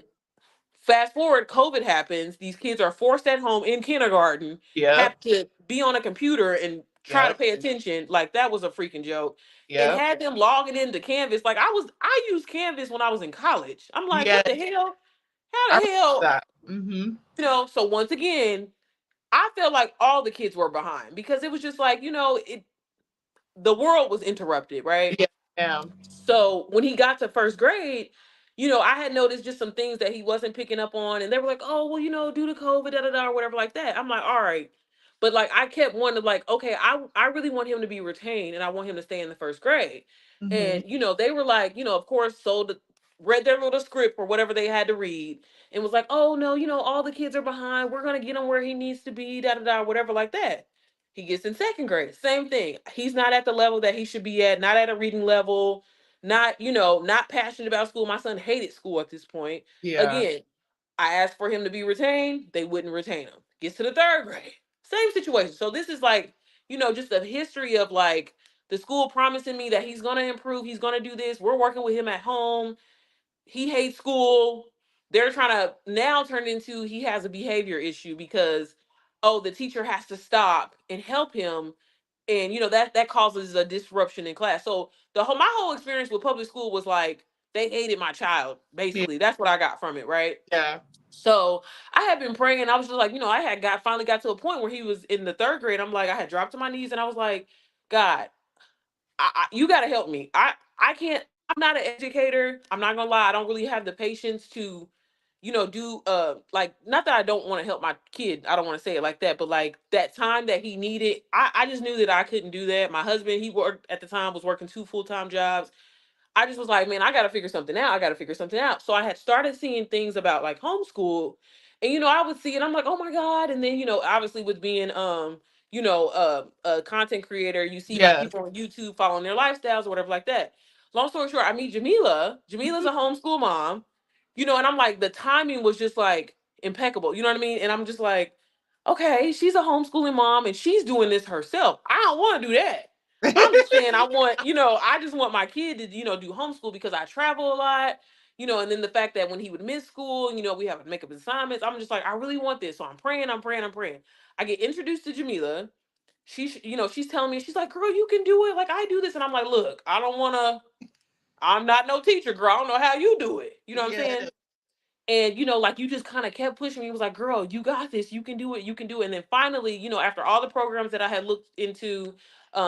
Speaker 2: fast forward, COVID happens, these kids are forced at home in kindergarten,
Speaker 1: Yep.
Speaker 2: have to be on a computer and try to
Speaker 1: Yep.
Speaker 2: pay attention. Like that was a freaking joke. And
Speaker 1: Yep.
Speaker 2: had them logging into Canvas. Like I used Canvas when I was in college. I'm like,
Speaker 1: Yeah.
Speaker 2: what the hell? How
Speaker 1: I
Speaker 2: the
Speaker 1: remember
Speaker 2: hell?
Speaker 1: that. Mm-hmm.
Speaker 2: So once again, I felt like all the kids were behind because it was just like, the world was interrupted, right?
Speaker 1: Yeah. Yeah.
Speaker 2: So when he got to first grade, I had noticed just some things that he wasn't picking up on, and they were like, "Oh, well, due to COVID, da da da, or whatever like that." I'm like, "All right," but like I kept wanting to, like, okay, I really want him to be retained, and I want him to stay in the first grade.
Speaker 1: Mm-hmm.
Speaker 2: And they were like, of course, read their little script or whatever they had to read, and was like, "Oh no, all the kids are behind. We're gonna get him where he needs to be, da da da, whatever like that." He gets in second grade, same thing. He's not at the level that he should be at, not at a reading level, not passionate about school. My son hated school at this point.
Speaker 1: Yeah.
Speaker 2: Again, I asked for him to be retained. They wouldn't retain him. Gets to the third grade. Same situation. So this is like, just a history of like the school promising me that he's gonna improve, he's gonna do this. We're working with him at home. He hates school. They're trying to now turn into he has a behavior issue because the teacher has to stop and help him, and that causes a disruption in class. So my whole experience with public school was like they hated my child.
Speaker 1: Yeah.
Speaker 2: Basically, that's what I got from it, right?
Speaker 1: Yeah.
Speaker 2: So I had been praying. I was just like, I had finally got to a point where he was in the third grade. I'm like, I had dropped to my knees and I was like, God, you got to help me. I can't. I'm not an educator. I'm not gonna lie. I don't really have the patience to, do like, not that I don't want to help my kid. I don't want to say it like that, but like that time that he needed, I just knew that I couldn't do that. My husband, he worked at the time, was working 2 full-time jobs. I just was like, man, I got to figure something out. I got to figure something out. So I had started seeing things about like homeschool, and I would see it. I'm like, oh my god! And then obviously with being a content creator, you see like
Speaker 1: Yes.
Speaker 2: people on YouTube following their lifestyles or whatever like that. Long story short, I meet Jamillah. Jamillah's a homeschool mom, and I'm like, the timing was just like impeccable. You know what I mean? And I'm just like, okay, she's a homeschooling mom and she's doing this herself. I don't want to do that. I'm just saying I want, I just want my kid to, do homeschool because I travel a lot, and then the fact that when he would miss school, we have to make up assignments. I'm just like, I really want this. So I'm praying, I'm praying, I'm praying. I get introduced to Jamillah. She's telling me, she's like, girl, you can do it. Like I do this. And I'm like, look, I'm not no teacher, girl. I don't know how you do it. You know what I'm
Speaker 1: Yeah.
Speaker 2: saying? And like you just kind of kept pushing me. It was like, girl, you got this. You can do it. You can do it. And then finally, after all the programs that I had looked into,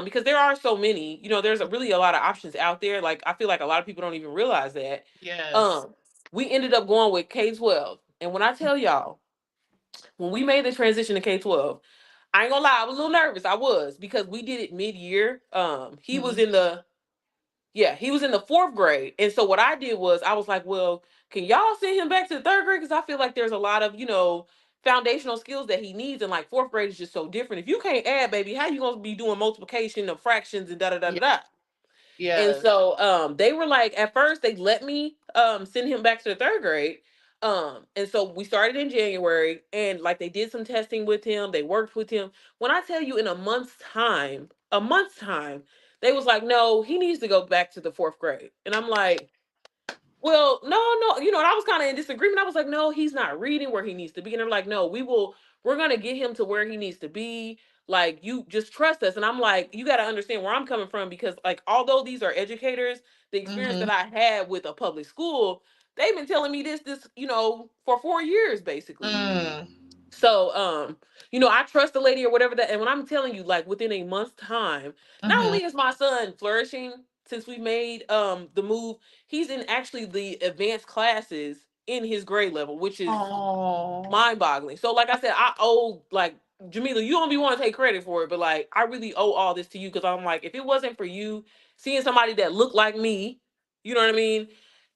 Speaker 2: because there are so many, there's really a lot of options out there. Like I feel like a lot of people don't even realize that.
Speaker 1: Yes.
Speaker 2: Um, we ended up going with K-12. And when I tell y'all, when we made the transition to K-12, I ain't gonna lie, I was a little nervous. I was, because we did it mid-year. He was
Speaker 1: Mhm.
Speaker 2: in the Yeah, he was in the fourth grade. And so what I did was I was like, well, can y'all send him back to the third grade? Because I feel like there's a lot of, foundational skills that he needs. And like fourth grade is just so different. If you can't add, baby, how you gonna be doing multiplication of fractions and da da da da
Speaker 1: Yeah.
Speaker 2: da? And
Speaker 1: Yes.
Speaker 2: so they were like, at first they let me send him back to the third grade. And so we started in January, and like they did some testing with him, they worked with him. When I tell you, in a month's time, they was like, no, he needs to go back to the fourth grade. And I'm like, Well, no, no, and I was kind of in disagreement. I was like, no, he's not reading where he needs to be. And they're like, no, we're gonna get him to where he needs to be. Like, you just trust us. And I'm like, you got to understand where I'm coming from, because like, although these are educators, the experience
Speaker 1: Mm-hmm.
Speaker 2: that I had with a public school, they've been telling me this, for 4 years basically.
Speaker 1: Mm.
Speaker 2: So, I trust the lady or whatever that, and when I'm telling you, like within a month's time, not
Speaker 1: Mm-hmm.
Speaker 2: only is my son flourishing since we made the move, he's in actually the advanced classes in his grade level, which is
Speaker 1: Oh.
Speaker 2: mind boggling. So, like I said, I owe like Jamillah, you don't be want to take credit for it, but like I really owe all this to you, because I'm like, if it wasn't for you seeing somebody that looked like me, you know what I mean,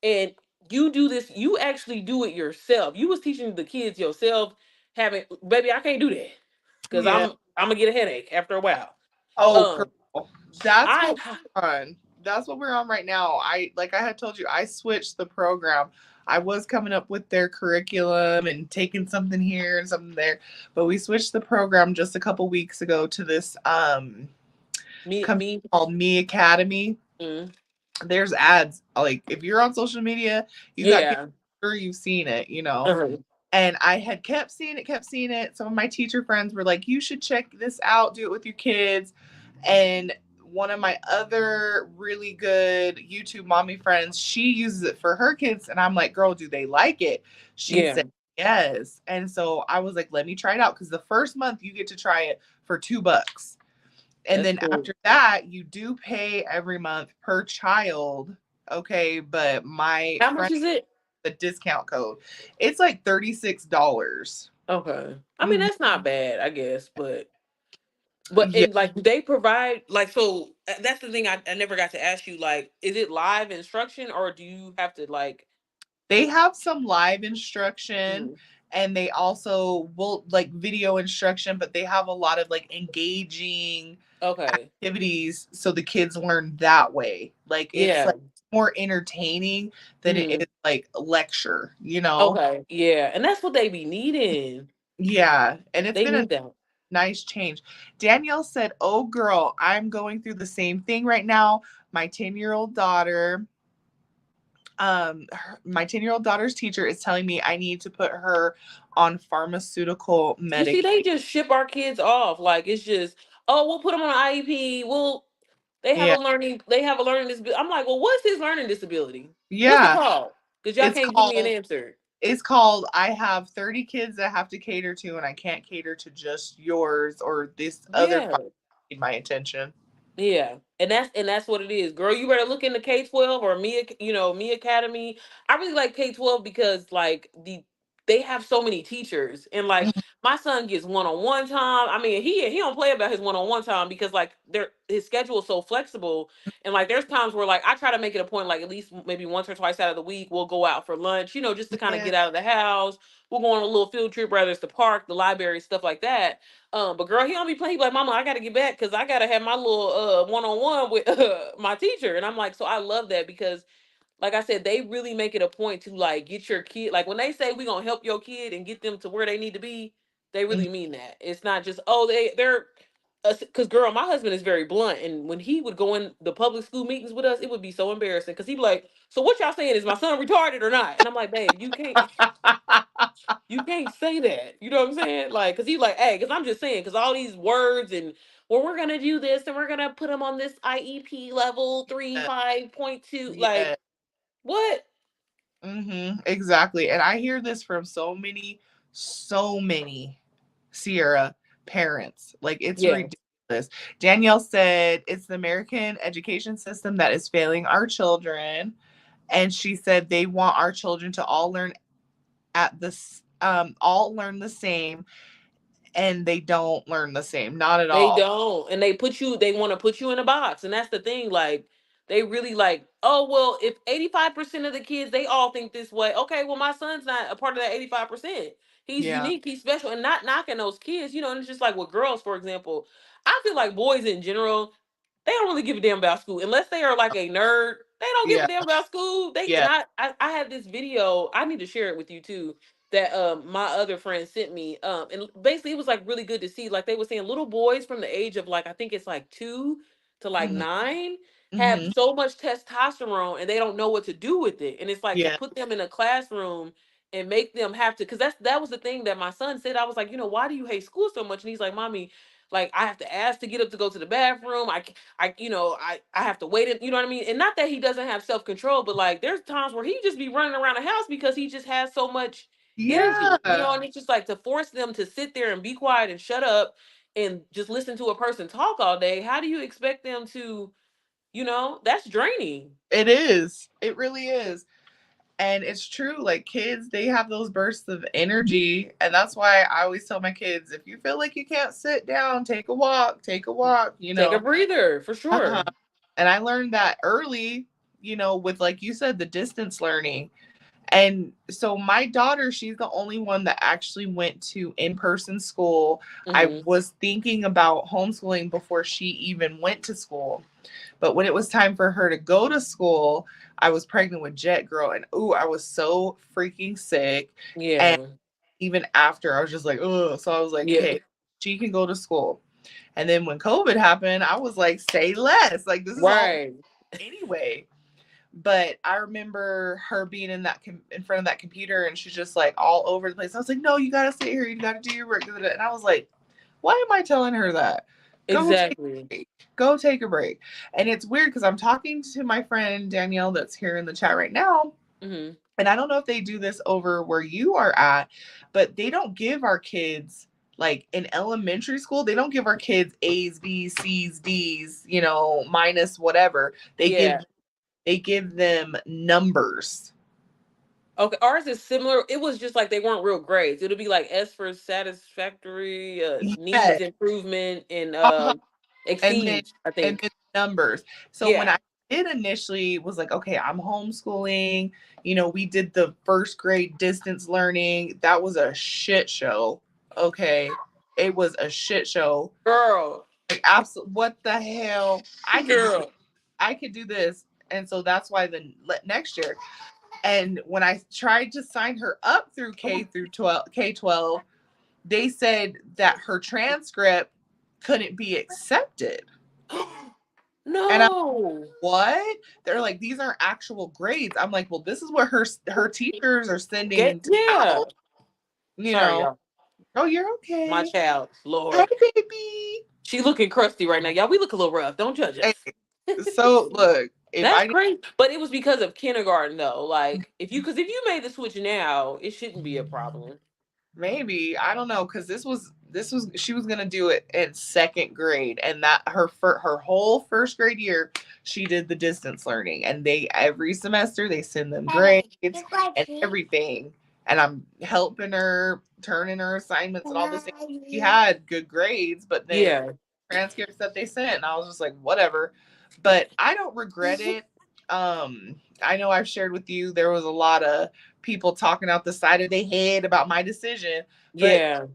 Speaker 2: and you do this, you actually do it yourself. You was teaching the kids yourself. Having baby, I can't do that because
Speaker 1: Yeah.
Speaker 2: I'm gonna get a headache after a while.
Speaker 1: Oh,
Speaker 2: Um,
Speaker 1: girl. That's
Speaker 2: I
Speaker 1: what we're on. That's what we're on right now. I had told you, I switched the program. I was coming up with their curriculum and taking something here and something there, but we switched the program just a couple weeks ago to this
Speaker 2: me
Speaker 1: company
Speaker 2: me.
Speaker 1: called Me Academy.
Speaker 2: Mm,
Speaker 1: There's ads. Like if you're on social media, you got kids,
Speaker 2: yeah.
Speaker 1: I'm sure you've seen it.
Speaker 2: Uh-huh.
Speaker 1: And I had kept seeing it. Some of my teacher friends were like, you should check this out, do it with your kids. And one of my other really good YouTube mommy friends, she uses it for her kids. And I'm like, girl, do they like it? She
Speaker 2: Yeah,
Speaker 1: said, yes. And so I was like, let me try it out. Because the first month you get to try it for $2. And
Speaker 2: that's
Speaker 1: then
Speaker 2: cool.
Speaker 1: after that, you do pay every month per child. Okay. But my
Speaker 2: How much
Speaker 1: friend,
Speaker 2: is it?
Speaker 1: the discount code, it's like $36.
Speaker 2: Okay. I mean,
Speaker 1: Mhm.
Speaker 2: that's not bad, I guess, but
Speaker 1: Yeah.
Speaker 2: and like, do they provide like, so that's the thing I never got to ask you, like, is it live instruction or do you have to like?
Speaker 1: They have some live instruction,
Speaker 2: Mm,
Speaker 1: and they also will like video instruction, but they have a lot of like engaging
Speaker 2: okay.
Speaker 1: activities so the kids learn that way. Like it's
Speaker 2: Yeah.
Speaker 1: like more entertaining than it
Speaker 2: Hmm.
Speaker 1: is like lecture.
Speaker 2: Okay. Yeah. And that's what they be needing.
Speaker 1: Yeah, and it's
Speaker 2: They
Speaker 1: been a
Speaker 2: need that.
Speaker 1: nice change. Danielle said, "Oh girl, I'm going through the same thing right now. My 10-year-old daughter my 10-year-old daughter's teacher is telling me I need to put her on pharmaceutical
Speaker 2: You see,
Speaker 1: medication."
Speaker 2: they just ship our kids off. Like, it's just, oh, we'll put them on an IEP.
Speaker 1: Yeah.
Speaker 2: They have a learning disability. I'm like, well, what's his learning disability? What's it
Speaker 1: Yeah.
Speaker 2: called? Because y'all
Speaker 1: It's
Speaker 2: can't give me an
Speaker 1: called
Speaker 2: answer.
Speaker 1: it's called I have 30 kids that I have to cater to, and I can't cater to just yours or this other
Speaker 2: Yeah.
Speaker 1: five need my attention.
Speaker 2: Yeah, and that's what it is, girl. You better look into K-12 or Me Academy. I really like K-12 because like they have so many teachers, and like
Speaker 1: Mhm.
Speaker 2: my son gets one-on-one time. I mean, he don't play about his one-on-one time because like his schedule is so flexible, and like there's times where like I try to make it a point, like at least maybe once or twice out of the week we'll go out for lunch, just to kind of
Speaker 1: Yeah.
Speaker 2: get out of the house. We'll go on a little field trip, whether it's the park, the library, stuff like that. But girl, he don't be playing. He be like, Mama, I gotta get back because I gotta have my little one on one with my teacher. And I'm like, so I love that because, like I said, they really make it a point to like get your kid. Like when they say we gonna help your kid and get them to where they need to be, they
Speaker 1: Mhm.
Speaker 2: really mean that. It's not just they're because girl, my husband is very blunt, and when he would go in the public school meetings with us, it would be so embarrassing because he'd be like, "So what y'all saying is my son retarded or not?" And I'm like, "Babe, you can't say that." You know what I'm saying? Like, cause he's like, hey, cause I'm just saying, cause all these words and well, we're gonna do this and we're gonna put him on this IEP level three
Speaker 1: Yeah.
Speaker 2: 5.2. Like,
Speaker 1: Yeah.
Speaker 2: what?
Speaker 1: Exactly. And I hear this from so many Sierra parents. Like it's
Speaker 2: Yeah,
Speaker 1: ridiculous. Danielle said it's the American education system that is failing our children. And she said they want our children to all learn the same, and they don't learn the same. Not at
Speaker 2: they
Speaker 1: all.
Speaker 2: don't, and they want to put you in a box, and that's the thing. Like, they really like, oh well, if 85% of the kids they all think this way, okay, well my son's not a part of that 85%. He's
Speaker 1: Yeah.
Speaker 2: unique, he's special, and not knocking those kids, and it's just like with girls, for example. I feel like boys in general, they don't really give a damn about school unless they are like a nerd. They don't give a
Speaker 1: Yeah.
Speaker 2: damn about school. They and
Speaker 1: Yeah.
Speaker 2: I had this video. I need to share it with you too. That my other friend sent me. And basically it was like really good to see. Like they were saying little boys from the age of like I think it's like 2 to like
Speaker 1: Mhm.
Speaker 2: 9. have
Speaker 1: Mhm.
Speaker 2: so much testosterone and they don't know what to do with it. And it's like to
Speaker 1: Yeah.
Speaker 2: put them in a classroom and make them have to, because that was the thing that my son said. I was like, why do you hate school so much? And he's like, Mommy, like I have to ask to get up to go to the bathroom. I have to wait. You know what I mean? And not that he doesn't have self control, but like there's times where he just be running around the house because he just has so much energy.
Speaker 1: Yeah.
Speaker 2: And it's just like to force them to sit there and be quiet and shut up and just listen to a person talk all day. How do you expect them to? That's draining.
Speaker 1: It is. It really is. And it's true, like kids, they have those bursts of energy. And that's why I always tell my kids, if you feel like you can't sit down, take a walk, take a walk,
Speaker 2: Take a breather for
Speaker 1: Uh-huh.
Speaker 2: sure.
Speaker 1: And I learned that early, with like you said, the distance learning. And so my daughter, she's the only one that actually went to in-person school. I
Speaker 2: Hmm.
Speaker 1: was thinking about homeschooling before she even went to school. But when it was time for her to go to school, I was pregnant with Jet Girl, and ooh, I was so freaking sick. And
Speaker 2: Yeah.
Speaker 1: even after, I was just like, ugh. So I was like,
Speaker 2: Yeah.
Speaker 1: okay, she can go to school. And then when COVID happened, I was like, say less. Like, this is all
Speaker 2: Right.
Speaker 1: anyway. But I remember her being in front of that computer, and she's just like all over the place. I was like, no, you gotta sit here. You gotta do your work. And I was like, why am I telling her that? Go take
Speaker 2: Exactly.
Speaker 1: a break. Go take a break. And it's weird because I'm talking to my friend Danielle that's here in the chat right now.
Speaker 2: Hmm.
Speaker 1: And I don't know if they do this over where you are at, but they don't give our kids, like in elementary school, they don't give our kids A's, B's, C's, D's, minus whatever. They give
Speaker 2: Yeah.
Speaker 1: they give them numbers.
Speaker 2: Okay. Ours is similar. It was just like they weren't real grades. It'll be like S for satisfactory,
Speaker 1: Yeah.
Speaker 2: needs improvement, and
Speaker 1: Uh-huh. And then
Speaker 2: exceeds, I
Speaker 1: and
Speaker 2: think.
Speaker 1: then numbers. So when
Speaker 2: Yeah.
Speaker 1: I did initially was like, okay, I'm homeschooling. We did the first grade distance learning. That was a shit show. Okay. It was a shit show.
Speaker 2: Girl.
Speaker 1: Like absolute what the hell?
Speaker 2: Girl.
Speaker 1: I could do this. And so that's why the next year. And when I tried to sign her up through K through 12 K-12, they said that her transcript couldn't be accepted. And I'm
Speaker 2: No.
Speaker 1: what? They're like, these are actual grades. I'm like, well, this is what her teachers are
Speaker 2: Get
Speaker 1: sending
Speaker 2: yeah.
Speaker 1: out. You
Speaker 2: Sorry,
Speaker 1: know.
Speaker 2: y'all.
Speaker 1: Oh, you're
Speaker 2: My
Speaker 1: okay.
Speaker 2: child,
Speaker 1: Hey,
Speaker 2: Lord.
Speaker 1: baby.
Speaker 2: She looking crusty right now. Y'all, we look a little rough. Don't judge
Speaker 1: Hey,
Speaker 2: us.
Speaker 1: so look, if
Speaker 2: That's
Speaker 1: I
Speaker 2: crazy. But it was because of kindergarten though. Like because if you made the switch now, it shouldn't be a problem.
Speaker 1: maybe I don't know because this was she was gonna do it in second grade, and that her whole first grade year she did the distance learning, and they every semester they send them grades and everything, and I'm helping her turning her assignments and all this. She had good grades, but then
Speaker 2: Yeah.
Speaker 1: transcripts that they sent, and I was just like, whatever. But I don't regret it. I know I've shared with you there was a lot of people talking out the side of their head about my decision, but
Speaker 2: Yeah.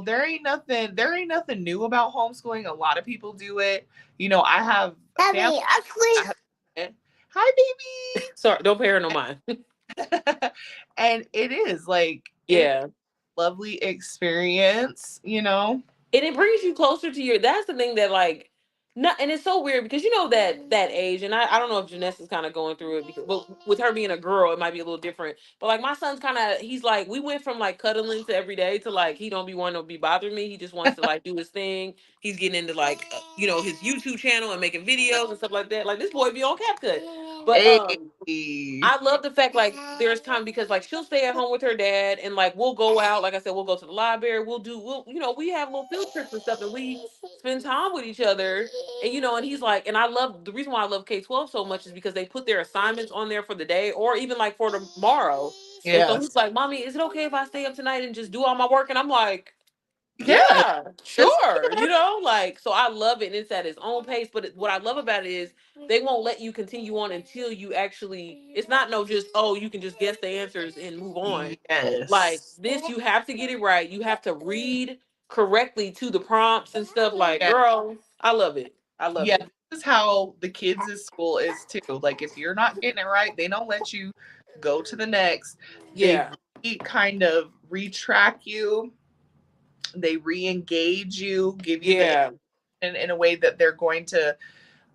Speaker 1: there ain't nothing new about homeschooling. A lot of people do it. I have family. I have, hi,
Speaker 2: Sorry, don't pay her no mind.
Speaker 1: baby. And it is like it's
Speaker 2: Yeah.
Speaker 1: lovely experience.
Speaker 2: And it brings you closer to your that's the thing that like not and it's so weird because that age and I don't know if Janessa's kind of going through it because but with her being a girl it might be a little different but like my son's kind of he's like we went from like cuddling to every day to like he don't be wanting to be bothering me he just wants to like do his thing he's getting into like his YouTube channel and making videos and stuff like that like this boy be on CapCut but
Speaker 1: Hey.
Speaker 2: I love the fact like there's time because like she'll stay at home with her dad and like we'll go out like I said we'll go to the library we have little field trips and stuff and we spend time with each other and and he's like and I love the reason why I love K-12 so much is because they put their assignments on there for the day or even like for tomorrow and so
Speaker 1: Yes.
Speaker 2: he's like mommy is it okay if I stay up tonight and just do all my work and I'm like
Speaker 1: Yes.
Speaker 2: yeah,
Speaker 1: Yes.
Speaker 2: sure. Like so I love it and it's at its own pace. But what I love about it is they won't let you continue on until you actually it's not no just oh you can just guess the answers and move on. Like
Speaker 1: Yes.
Speaker 2: this you have to get it right. You have to read correctly to the prompts and stuff like
Speaker 1: Yeah.
Speaker 2: girl, I love it. I love
Speaker 1: Yeah.
Speaker 2: it.
Speaker 1: This is how the kids' school is too. Like if you're not getting it right, they don't let you go to the next. They
Speaker 2: Yeah.
Speaker 1: kind of retrack you. They re-engage you, give you the
Speaker 2: Yeah.
Speaker 1: in a way that they're going to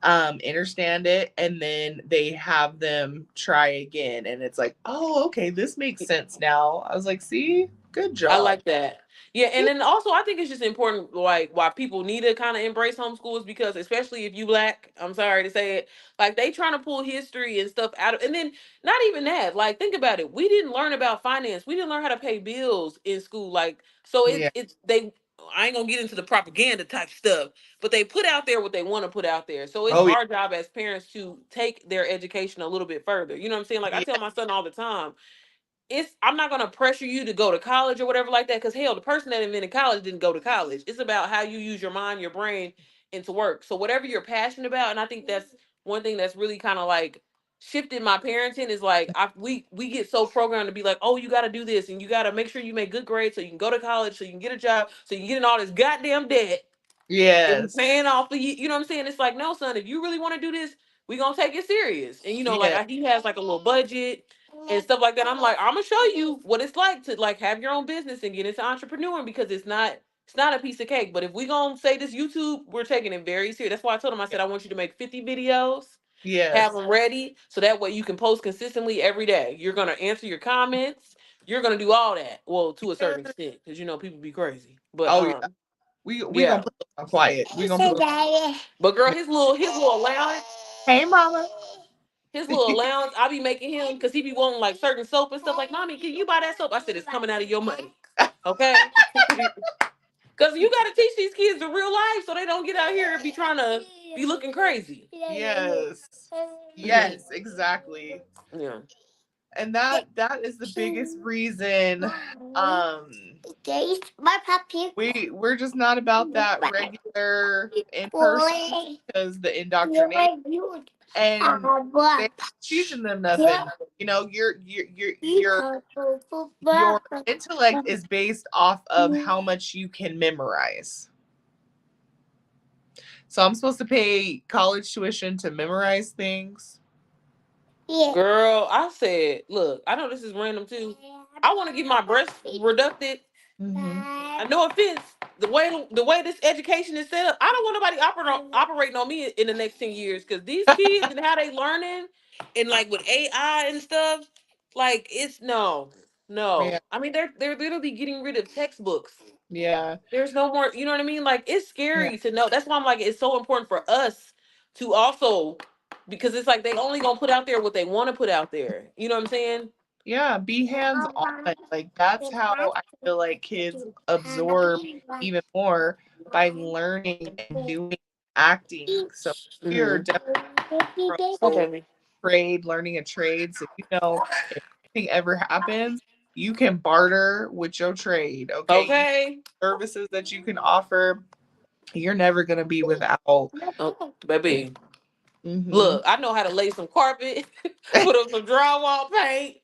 Speaker 1: understand it, and then they have them try again, and it's like, oh, okay, this makes sense now. I was like, see, good
Speaker 2: I
Speaker 1: job.
Speaker 2: like that. Yeah, and then also I think it's just important, like why people need to kind of embrace homeschool is because, especially if you black, I'm sorry to say it, like they trying to pull history and stuff out of, and then not even that. Like think about it, we didn't learn about finance, we didn't learn how to pay bills in school. Like so,
Speaker 1: Yeah.
Speaker 2: it's they. I ain't gonna get into the propaganda type stuff, but they put out there what they want to put out there. So it's
Speaker 1: Oh
Speaker 2: our job as parents to take their education a little bit further. You know what I'm saying? Like I
Speaker 1: yeah.
Speaker 2: tell my son all the time, it's I'm not gonna pressure you to go to college or whatever like that, because hell, the person that invented college didn't go to college. It's about how you use your mind, your brain, into work. So whatever you're passionate about, and I think that's one thing that's really kind of like shifted my parenting is like we get so programmed to be like, oh, you got to do this and you got to make sure you make good grades so you can go to college, so you can get a job, so you can get in all this goddamn debt and
Speaker 1: Yes.
Speaker 2: paying off the, you know what I'm saying? It's like, no, son, if you really want to do this, we gonna take it serious. And like
Speaker 1: Yeah.
Speaker 2: he has like a little budget and stuff like that. I'm like, I'm gonna show you what it's like to like have your own business and get into entrepreneuring, because it's not a piece of cake. But if we gonna say this YouTube, we're taking it very serious. That's why I told him, I said, I want you to make 50 videos, have
Speaker 1: Yes.
Speaker 2: them ready, so that way you can post consistently every day. You're gonna answer your comments. You're gonna do all that. Well, to a certain
Speaker 1: Yes.
Speaker 2: extent, because people be crazy. But
Speaker 1: Oh yeah. We gonna
Speaker 2: yeah.
Speaker 1: put those on quiet. We gonna put those.
Speaker 2: But girl, his little allowance,
Speaker 1: Hey, mama.
Speaker 2: I be making him because he be wanting like certain soap and stuff. Like, mommy, can you buy that soap? I said it's coming out of your money, okay? Because you got to teach these kids the real life so they don't get out here and be trying to be looking crazy.
Speaker 1: Yes.
Speaker 2: Mhm.
Speaker 1: Yes, exactly.
Speaker 2: Yeah.
Speaker 1: And that is the biggest reason
Speaker 3: My puppy.
Speaker 1: we're just not about that regular in person because the indoctrination, and they teaching them nothing. Your intellect is based off of how much you can memorize. So I'm supposed to pay college tuition to memorize things.
Speaker 3: Yeah.
Speaker 2: Girl, I said, look, I know this is random too. I want to get my breast reducted.
Speaker 1: Hmm.
Speaker 2: No offense, the way this education is set up, I don't want nobody operating on me in the next 10 years, because these kids and how they learning and like with AI and stuff, like it's no,
Speaker 1: Yeah.
Speaker 2: no. I mean, they're literally getting rid of textbooks.
Speaker 1: Yeah.
Speaker 2: There's no more. You know what I mean? Like it's
Speaker 1: Yeah.
Speaker 2: scary to know. That's why I'm like, it's so important for us to also, because it's like they only gonna put out there what they want to put out there. You know what I'm saying?
Speaker 1: Yeah, be hands on. Like that's how I feel like kids absorb even more by learning and doing acting. So we are
Speaker 2: Mm-hmm.
Speaker 1: definitely
Speaker 2: Okay.
Speaker 1: trade, learning a trade. So if anything ever happens, you can barter with your trade. Okay. You
Speaker 2: Okay.
Speaker 1: services that you can offer. You're never gonna be without.
Speaker 2: Oh, baby.
Speaker 1: Hmm.
Speaker 2: Look, I know how to lay some carpet, put up some drywall paint.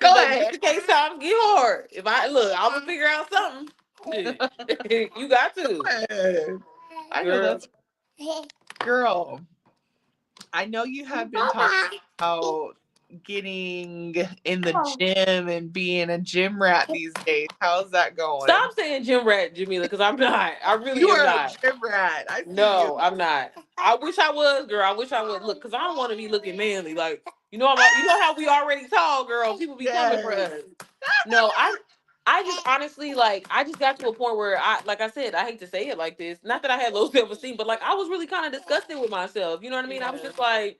Speaker 2: Cause
Speaker 1: Go
Speaker 2: baby, just
Speaker 1: ahead.
Speaker 2: in case times get hard. If I look, I'm gonna figure out something. Shit. You got
Speaker 1: Go
Speaker 2: to,
Speaker 1: ahead. I know
Speaker 2: girl.
Speaker 1: that's girl. I know you have been talking about getting in the gym and being a gym rat these days. How's that going?
Speaker 2: Stop saying gym rat, Jamila, because I'm not. I really
Speaker 1: You
Speaker 2: am
Speaker 1: are a
Speaker 2: not.
Speaker 1: gym rat. I see you.
Speaker 2: No, I'm not. I wish I was, girl. I wish I would. Look, because I don't want to be looking manly. Like, you know how we already tall, girl. People be coming for
Speaker 1: Yes.
Speaker 2: us. No, I just honestly, like, I just got to a point where like I said, I hate to say it like this. Not that I had low self-esteem, but like I was really kind of disgusted with myself. You know what I mean? I was
Speaker 1: Yeah.
Speaker 2: just like,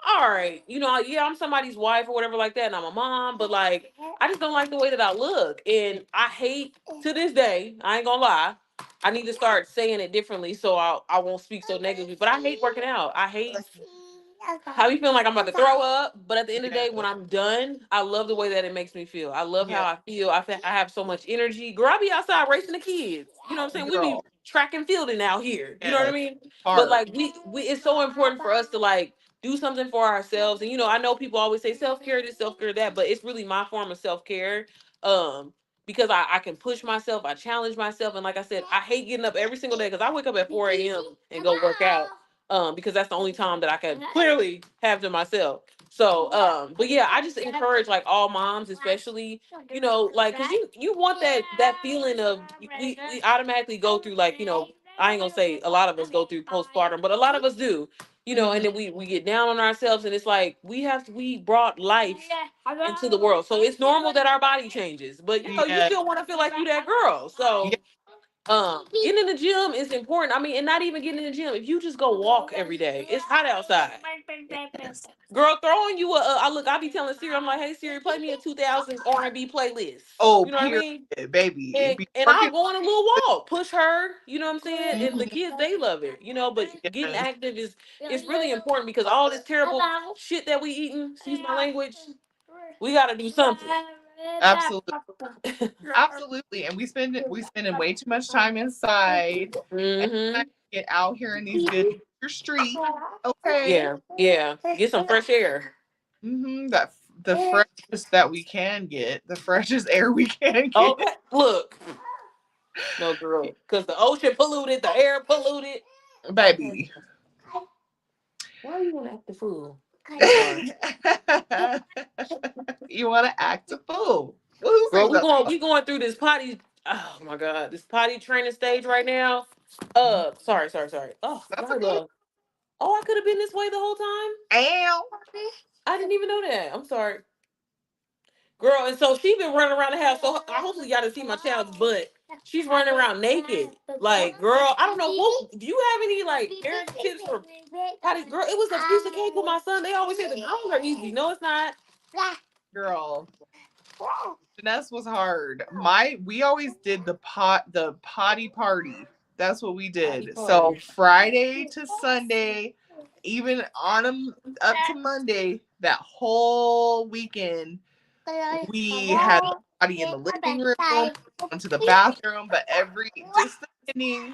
Speaker 2: all right, yeah, I'm somebody's wife or whatever like that, and I'm a mom, but like, I just don't like the way that I look. And I hate, to this day, I ain't gonna lie, I need to start saying it differently so I won't speak so negatively. But I hate working out. I hate how you feeling like I'm about to throw up, but at the end of the
Speaker 1: Yeah.
Speaker 2: day, when I'm done, I love the way that it makes me feel. I love how
Speaker 1: Yeah.
Speaker 2: I feel. I have so much energy. Girl, I be outside racing the kids. You know what I'm saying? We be
Speaker 1: Girl.
Speaker 2: track and fielding out here. You know what I
Speaker 1: Yes.
Speaker 2: mean? But
Speaker 1: Hard.
Speaker 2: like we it's so important for us to like do something for ourselves. And I know people always say self-care this, self-care that, but it's really my form of self-care. Because I can push myself, I challenge myself, and like I said, I hate getting up every single day because I wake up at 4 a.m. and go work out. Because that's the only time that I can clearly have to myself. So, but yeah, I just encourage like all moms, especially, like, cause you want that feeling of we automatically go through like, I ain't gonna say a lot of us go through postpartum, but a lot of us do. you know, and then we get down on ourselves, and it's like we brought life into the world, so it's normal that our body changes, but you know, you
Speaker 1: Yeah.
Speaker 2: still want to feel like you that girl. So
Speaker 1: Yeah.
Speaker 2: getting in the gym is important. I mean, and not even getting in the gym, if you just go walk every day, it's hot outside.
Speaker 1: Yes.
Speaker 2: Girl, throwing you I be telling Siri, I'm like, hey Siri, play me a 2000s R&B playlist.
Speaker 1: Oh,
Speaker 2: You know what I
Speaker 1: period,
Speaker 2: mean?
Speaker 1: baby. It be
Speaker 2: And I'll
Speaker 1: working.
Speaker 2: go on a little walk, push her, you know what I'm saying? And the
Speaker 1: Mhm.
Speaker 2: kids, they love it, you know, but getting
Speaker 1: Yes.
Speaker 2: active is it's really important because all this terrible shit that we eating, excuse my language, we gotta do something.
Speaker 1: Absolutely. Absolutely. And we spending way too much time inside. And I
Speaker 2: Mm-hmm.
Speaker 1: get out here in these good streets. Okay.
Speaker 2: Yeah, yeah. Get some fresh air.
Speaker 1: That the freshest that we can get, the freshest air we can get.
Speaker 2: Okay, look. No, girl. Because the ocean polluted, the air polluted.
Speaker 1: Baby.
Speaker 2: Why are you gonna act the fool? I'm sorry.
Speaker 1: You want to act a fool. Well, who
Speaker 2: Girl,
Speaker 1: sings that song?
Speaker 2: we going through this potty. Oh my god, this potty training stage right now. Sorry. Oh,
Speaker 1: That's
Speaker 2: my
Speaker 1: okay.
Speaker 2: love. Oh, I could have been this way the whole time.
Speaker 1: Ow.
Speaker 2: I didn't even know that. I'm sorry, girl. And so she been running around the house. So I hopefully y'all didn't see my child's butt. She's running around naked. Like, girl, I don't know. Do you have any like parenting tips for potty? Girl, it was a piece of cake with my son. They always say the girls are easy. No, it's not.
Speaker 1: Girl. Finesse was hard. We always did the potty party. That's what we
Speaker 2: Potty
Speaker 1: did. So
Speaker 2: party.
Speaker 1: Friday to Sunday, even on them up to Monday, that whole weekend, we had the potty in the living room, into the bathroom, but just depending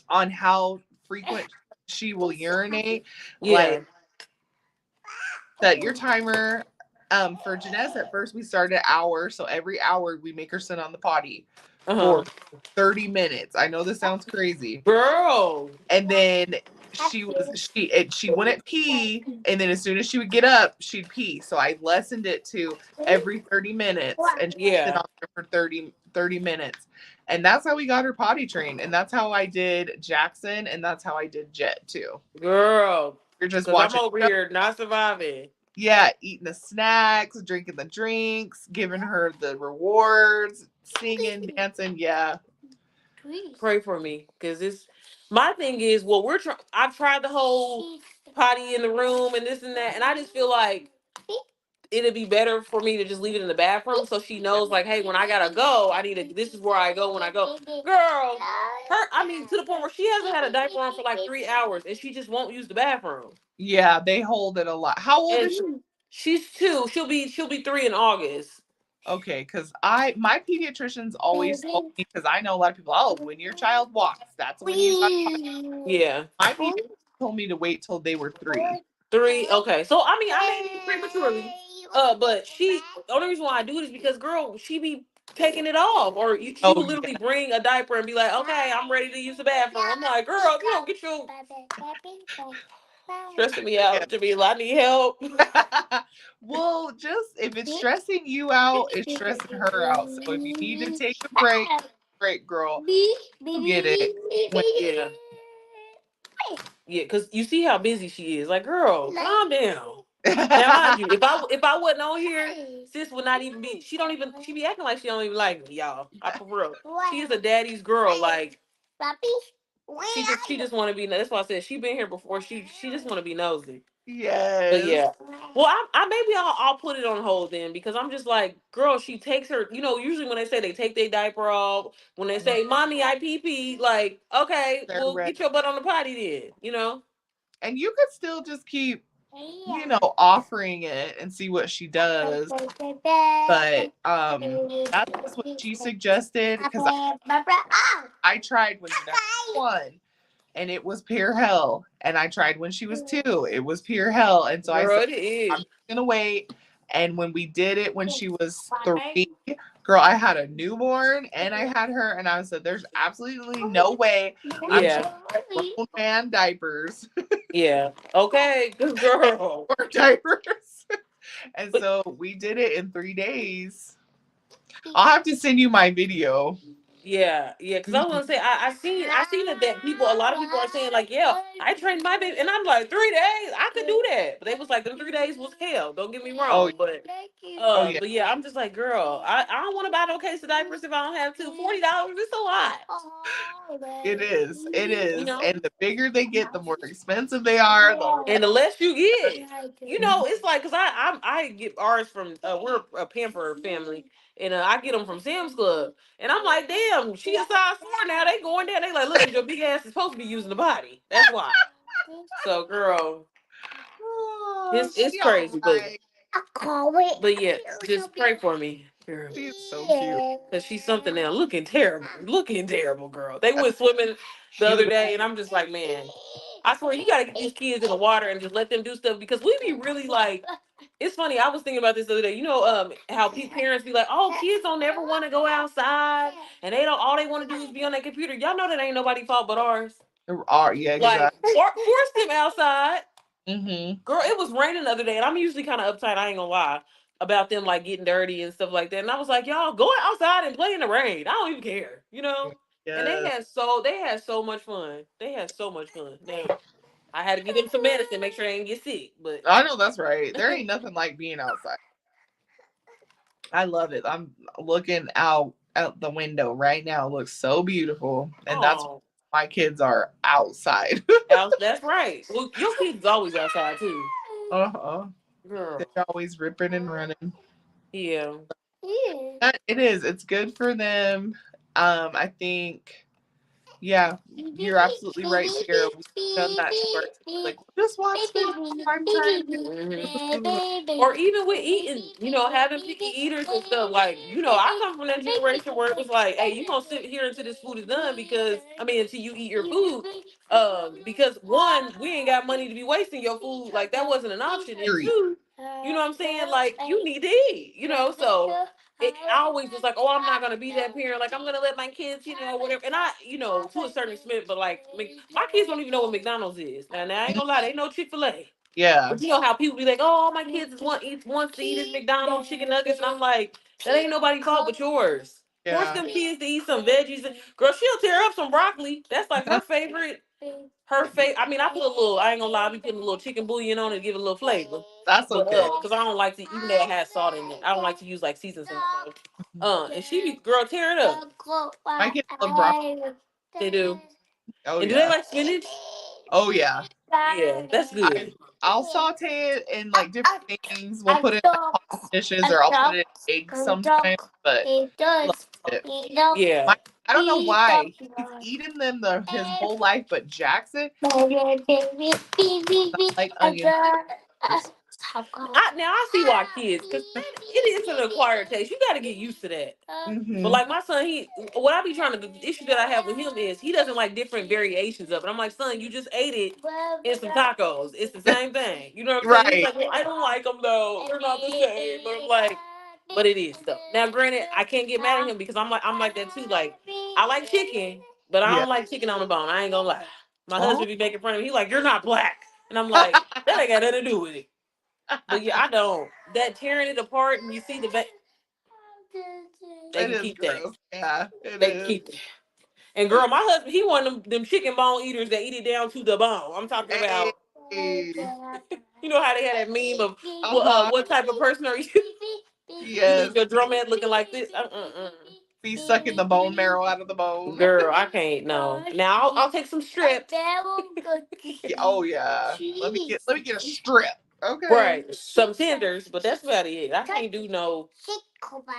Speaker 1: on how frequent she will urinate,
Speaker 2: Yeah.
Speaker 1: like set your timer. For Janessa, at first we started an hour, so every hour we make her sit on the potty
Speaker 2: Uh huh.
Speaker 1: for 30 minutes. I know this sounds crazy.
Speaker 2: Girl.
Speaker 1: And then she wouldn't pee, and then as soon as she would get up, she'd pee. So I lessened it to every 30 minutes and she sit
Speaker 2: Yeah.
Speaker 1: on there for thirty minutes. And that's how we got her potty trained. And that's how I did Jackson, and that's how I did Jet too.
Speaker 2: Girl.
Speaker 1: You're just
Speaker 2: Because I'm
Speaker 1: watching,
Speaker 2: over here not surviving.
Speaker 1: yeah, eating the snacks, drinking the drinks, giving her the rewards, singing, dancing. Yeah.
Speaker 2: Pray for me. Because it's my thing is, well, I've tried the whole potty in the room and this and that. And I just feel like it'd be better for me to just leave it in the bathroom so she knows, like, hey, when I gotta go, this is where I go when I go. Girl, I mean, to the point where she hasn't had a diaper on for like 3 hours and she just won't use the bathroom.
Speaker 1: Yeah, they hold it a lot. How old
Speaker 2: And
Speaker 1: is she?
Speaker 2: she's 2. She'll be 3 in August.
Speaker 1: Okay, because my pediatricians always told me, because I know a lot of people, oh, when your child walks, that's when you got.
Speaker 2: Yeah.
Speaker 1: My pediatrician told me to wait till they were 3.
Speaker 2: 3. Okay. So I mean, I may be prematurely. But the only reason why I do it is because, girl, she be taking it off, or she will
Speaker 1: Oh
Speaker 2: literally
Speaker 1: yeah.
Speaker 2: bring a diaper and be like, okay, I'm ready to use the bathroom. I'm like, girl, if you don't get your stressing me
Speaker 1: Yeah.
Speaker 2: out, Jamillah, I need help.
Speaker 1: Well, just if it's stressing you out, it's stressing her out. So if you need to take a break, girl, you'll get it. When
Speaker 2: Yeah. Yeah, because you see how busy she is. Like, girl, calm down. Now, mind you, if I wasn't on here, sis would not even be. She be acting like she don't even like me, y'all. I for real. She is a daddy's girl. Like, she just want to be. That's why I said she been here before. She just want to be nosy. But
Speaker 1: Yes.
Speaker 2: yeah. Well, I maybe I'll put it on hold then because I'm just like, girl, she takes her. You know, usually when they say they take their diaper off, when they say, "Mommy, I pee pee," like, okay,
Speaker 1: They're
Speaker 2: well,
Speaker 1: ready.
Speaker 2: get your butt on the potty then. You know.
Speaker 1: And you could still just keep, offering it and see what she does. But that's just what she suggested, because I tried when she was 1, and it was pure hell. And I tried when she was 2, it was pure hell. And so I
Speaker 2: Girl,
Speaker 1: said,
Speaker 2: it is.
Speaker 1: I'm just gonna wait. And when we did it when she was 3, girl, I had a newborn and I had her, and I said, there's absolutely no way I'm changing
Speaker 2: Yeah.
Speaker 1: grown man diapers
Speaker 2: Yeah. Okay. Good girl.
Speaker 1: or diapers. And
Speaker 2: But
Speaker 1: so we did it in 3 days. I'll have to send you my video.
Speaker 2: Yeah, yeah, because I
Speaker 1: Mhm.
Speaker 2: want to say I seen that people, a lot of people are saying like, yeah, I trained my baby, and I'm like 3 days, I could do that, but they was like the 3 days was hell. Don't get me
Speaker 1: Oh,
Speaker 2: wrong, but
Speaker 1: oh yeah,
Speaker 2: but yeah, I'm just like, girl, I don't want to buy no case of diapers if I don't have to. $40, it's a lot,
Speaker 1: it is. It
Speaker 2: you
Speaker 1: is.
Speaker 2: know.
Speaker 1: And the bigger they get, the more expensive they are. The
Speaker 2: And the less you get, you
Speaker 1: Mhm.
Speaker 2: know, it's like, cause I get ours from we're a Pamper family, and I get them from Sam's Club, and I'm like, damn, she a size 4 now. They going there, they like, look, cause your big ass is supposed to be using the body. That's why. So, girl,
Speaker 1: Oh,
Speaker 2: it's
Speaker 1: she all
Speaker 2: crazy,
Speaker 1: right.
Speaker 2: but yeah, just pray for me, girl,
Speaker 1: She is so cute.
Speaker 2: cause she's something now, looking terrible, girl. They went swimming the
Speaker 1: She
Speaker 2: other
Speaker 1: look
Speaker 2: day, and I'm just like, man, I swear you gotta get these kids in the water and just let them do stuff, because we be really like. It's funny. I was thinking about this the other day. You know, how parents be like, "Oh, kids don't ever want to go outside, and they don't. All they want to do is be on that computer." Y'all know that ain't nobody's fault but ours.
Speaker 1: are. Yeah,
Speaker 2: Like,
Speaker 1: exactly.
Speaker 2: force them outside.
Speaker 1: Hmm.
Speaker 2: Girl, it was raining the other day, and I'm usually kind of uptight. I ain't gonna lie about them like getting dirty and stuff like that. And I was like, "Y'all go outside and play in the rain. I don't even care." You know. And
Speaker 1: Yes.
Speaker 2: they had so much fun. They had so much fun. Now I had to give them some medicine, make sure they didn't get sick. But
Speaker 1: I know that's right. There ain't nothing like being outside. I love it. I'm looking out the window right now. It looks so beautiful. And that's
Speaker 2: oh.
Speaker 1: why my kids are outside.
Speaker 2: That's right. Well, your kids always outside too,
Speaker 1: Uh-huh.
Speaker 2: girl.
Speaker 1: They're always ripping and running.
Speaker 2: Yeah.
Speaker 1: It is. It's good for them. I think, yeah, you're absolutely right, Sierra. We've done that to our kids. Like, we'll just watch this prime time with the
Speaker 2: Mhm.
Speaker 1: food.
Speaker 2: Or even with eating, having picky eaters and stuff. Like, I come from that generation where it was like, hey, you gonna sit here until this food is done, because I mean, until you eat your food. Because one, we ain't got money to be wasting your food. Like, that wasn't an option. And
Speaker 1: Period.
Speaker 2: two, you know what I'm saying? Like, you need to eat. So I always was like, oh, I'm not gonna be that parent. Like, I'm gonna let my kids, whatever. And I, to a certain extent, but like, my kids don't even know what McDonald's is. Now I ain't gonna lie, they know Chick-fil-A.
Speaker 1: Yeah.
Speaker 2: But you know how people be like, oh, my kids wants to eat his McDonald's chicken nuggets, and I'm like, that ain't nobody's fault but yours. Force
Speaker 1: Yeah.
Speaker 2: them kids to eat some veggies. Girl, she'll tear up some broccoli. That's like her favorite. Her favorite. I mean, I put a little. I ain't gonna lie, I be putting a little chicken bouillon on it to give it a little flavor.
Speaker 1: That's
Speaker 2: But
Speaker 1: okay.
Speaker 2: because I don't like to, even though it has salt in it, I don't like to use like seasonings. And she be, girl, tear it up.
Speaker 1: My kids love broccoli.
Speaker 2: They do.
Speaker 1: Oh,
Speaker 2: And do they
Speaker 1: yeah.
Speaker 2: like spinach?
Speaker 1: Oh, yeah.
Speaker 2: Yeah, that's
Speaker 1: I,
Speaker 2: good.
Speaker 1: I'll saute it in like different things. We'll put it in like pasta dishes or I'll put it in eggs sometimes, but I love it.
Speaker 2: Yeah.
Speaker 1: My, I don't know why he's eaten them his whole life, but Jackson not like onions.
Speaker 2: Now I see why kids, because it is an acquired taste. You got to get used to that. But
Speaker 1: Mm-hmm.
Speaker 2: like my son, what I be trying to, the issue that I have with him is he doesn't like different variations of it. I'm like, son, you just ate it in some tacos. It's the same thing. You know what I'm saying? He's
Speaker 1: Right.
Speaker 2: like, well, I don't like them though. They're not the same. But I'm like, but it is though. Now, granted, I can't get mad at him because I'm like that too. Like, I like chicken, but I
Speaker 1: Yeah.
Speaker 2: don't like chicken on the bone. I ain't gonna lie. My
Speaker 1: Oh.
Speaker 2: husband be making fun of me. He like, you're not black, and I'm like, that ain't got nothing to do with it. But yeah, I don't. That tearing it apart and you see they
Speaker 1: It
Speaker 2: can
Speaker 1: is
Speaker 2: keep that.
Speaker 1: gross. Yeah, it
Speaker 2: They can
Speaker 1: is.
Speaker 2: keep that. And girl, my husband, he one of them chicken bone eaters that eat it down to the bone. I'm talking
Speaker 1: Hey.
Speaker 2: about, you know how they had that meme of
Speaker 1: Uh-huh.
Speaker 2: what type of person are you? You leave
Speaker 1: Yes.
Speaker 2: your drum head looking like this.
Speaker 1: Be sucking the bone marrow out of the bone.
Speaker 2: Girl, I can't. No. Now I'll take some strips.
Speaker 1: Yeah, oh yeah. Let me get a strip. Okay.
Speaker 2: Right, some tenders, but that's about it. I can't do no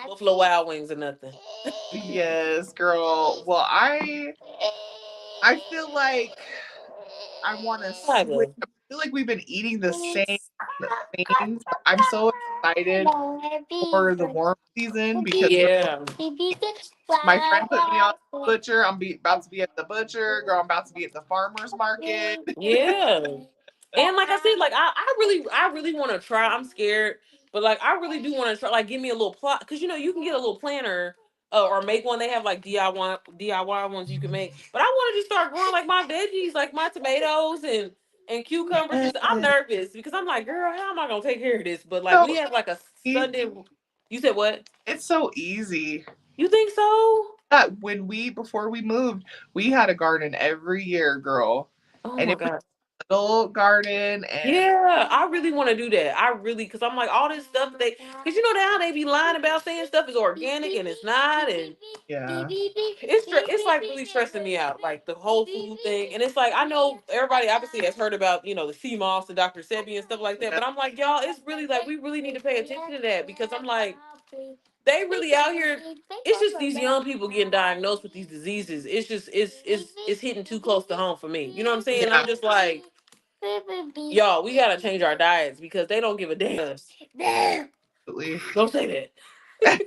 Speaker 2: Buffalo Wild Wings or nothing.
Speaker 1: Yes, girl. Well, I feel like I want to switch.
Speaker 2: Tyler.
Speaker 1: I feel like we've been eating the same things. I'm so excited for the warm season because
Speaker 2: Yeah.
Speaker 1: my friend put me on the butcher. About to be at the butcher. Girl, I'm about to be at the farmer's market.
Speaker 2: Yeah. And like I said, like I really want to try. I'm scared, but like I really do want to try. Like, give me a little plot, because you can get a little planner, or make one. They have like DIY ones you can make. But I want to just start growing like my veggies, like my tomatoes and cucumbers.
Speaker 1: Yes.
Speaker 2: Just I'm nervous because I'm like, girl, how am I gonna take care of this? But like
Speaker 1: So
Speaker 2: we have like a
Speaker 1: easy.
Speaker 2: Sunday. You said what?
Speaker 1: It's so easy.
Speaker 2: You think so?
Speaker 1: When we before we moved, we had a garden every year, girl,
Speaker 2: Oh
Speaker 1: and
Speaker 2: my
Speaker 1: it was
Speaker 2: god.
Speaker 1: a little garden, and
Speaker 2: Yeah, I really want to do that. I really, because I'm like, all this stuff because you know how they be lying about saying stuff is organic and it's not, and
Speaker 1: yeah,
Speaker 2: it's like really stressing me out, like the whole food thing. And it's like, I know everybody obviously has heard about, the sea moss and Dr. Sebi and stuff like that,
Speaker 1: yeah,
Speaker 2: but I'm like, y'all, it's really like, we really need to pay attention to that because I'm like, they really out here. It's just these young people getting diagnosed with these diseases. It's just it's hitting too close to home for me. You know what I'm saying?
Speaker 1: yeah,
Speaker 2: I'm just like, y'all, we gotta change our diets because they don't give a damn.
Speaker 1: absolutely.
Speaker 2: Don't say that.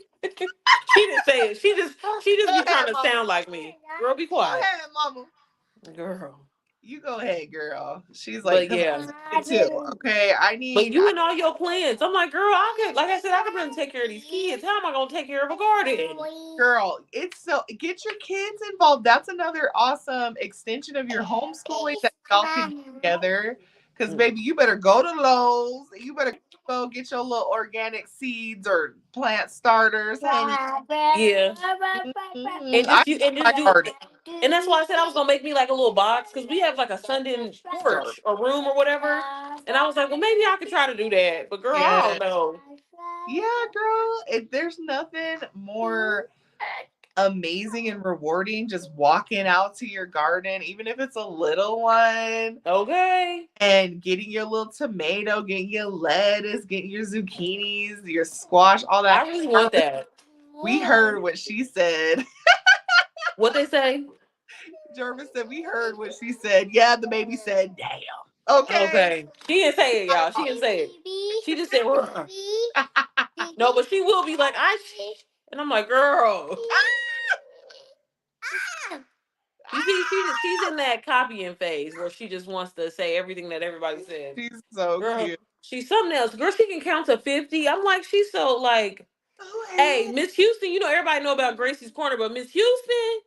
Speaker 2: She didn't say it. She just
Speaker 1: Go
Speaker 2: be trying
Speaker 1: ahead,
Speaker 2: to
Speaker 1: mama.
Speaker 2: sound like me. Girl, be
Speaker 1: Go
Speaker 2: quiet.
Speaker 1: ahead, mama.
Speaker 2: Girl.
Speaker 1: You go ahead, girl. She's like,
Speaker 2: But
Speaker 1: because
Speaker 2: yeah.
Speaker 1: I need it too. Okay,
Speaker 2: But you and all your plans. I'm like, girl, I could, like I said, I could really take care of these kids. How am I gonna take care of a garden?
Speaker 1: girl, it's so get your kids involved. That's another awesome extension of your homeschooling that y'all can do together. Because baby, you better go to Lowe's. You better go get your little organic seeds or plant starters, honey.
Speaker 2: Yeah.
Speaker 1: Mhm.
Speaker 2: And
Speaker 1: I
Speaker 2: just you and
Speaker 1: my
Speaker 2: just do.
Speaker 1: garden
Speaker 2: And that's why I said I was gonna make me like a little box because we have like a Sunday
Speaker 1: start.
Speaker 2: porch or room or whatever. And I was like, well, maybe I could try to do that. But girl, I
Speaker 1: Yeah,
Speaker 2: don't know.
Speaker 1: yeah, girl. There's nothing more amazing and rewarding just walking out to your garden, even if it's a little one,
Speaker 2: Okay.
Speaker 1: and getting your little tomato, getting your lettuce, getting your zucchinis, your squash, all
Speaker 2: I
Speaker 1: that.
Speaker 2: really want that.
Speaker 1: We heard what she said.
Speaker 2: What they say?
Speaker 1: Jervis said, we heard what she said. Yeah, the baby said, damn. Okay.
Speaker 2: Okay. She didn't say it, y'all. She didn't say it. She just said, "Ugh." No, but she will be like, and I'm like, girl. You see, she's in that copying phase where she just wants to say everything that everybody said.
Speaker 1: She's so
Speaker 2: Girl,
Speaker 1: cute.
Speaker 2: she's something else. Girl, she can count to 50. I'm like, she's so like, hey,
Speaker 1: Oh,
Speaker 2: Miss Houston, everybody know about Gracie's Corner, but Miss Houston,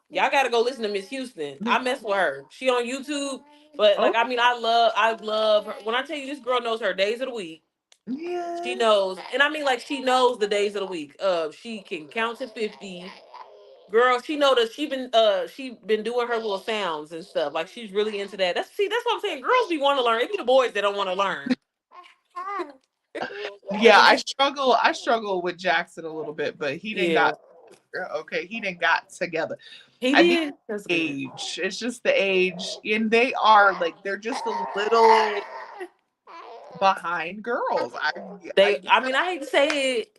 Speaker 2: y'all gotta go listen to Miss Houston. I
Speaker 1: hey.
Speaker 2: mess with her. She on YouTube. But
Speaker 1: Oh,
Speaker 2: like, I mean, I love her. When I tell you this girl knows her days of the week. She
Speaker 1: yeah.
Speaker 2: knows, and I mean, like, she knows the days of the week. She can count to 50. Girl, she know that she been doing her little sounds and stuff. Like, she's really into that. That's what I'm saying. Girls be want to learn. It be the boys that don't want to learn.
Speaker 1: Yeah, I struggle with Jackson a little bit, but he didn't
Speaker 2: Yeah,
Speaker 1: got okay, he didn't got together.
Speaker 2: he
Speaker 1: I think
Speaker 2: did. That's good.
Speaker 1: age. It's just the age. And they are like they're just a little behind girls.
Speaker 2: I mean, I hate to say it,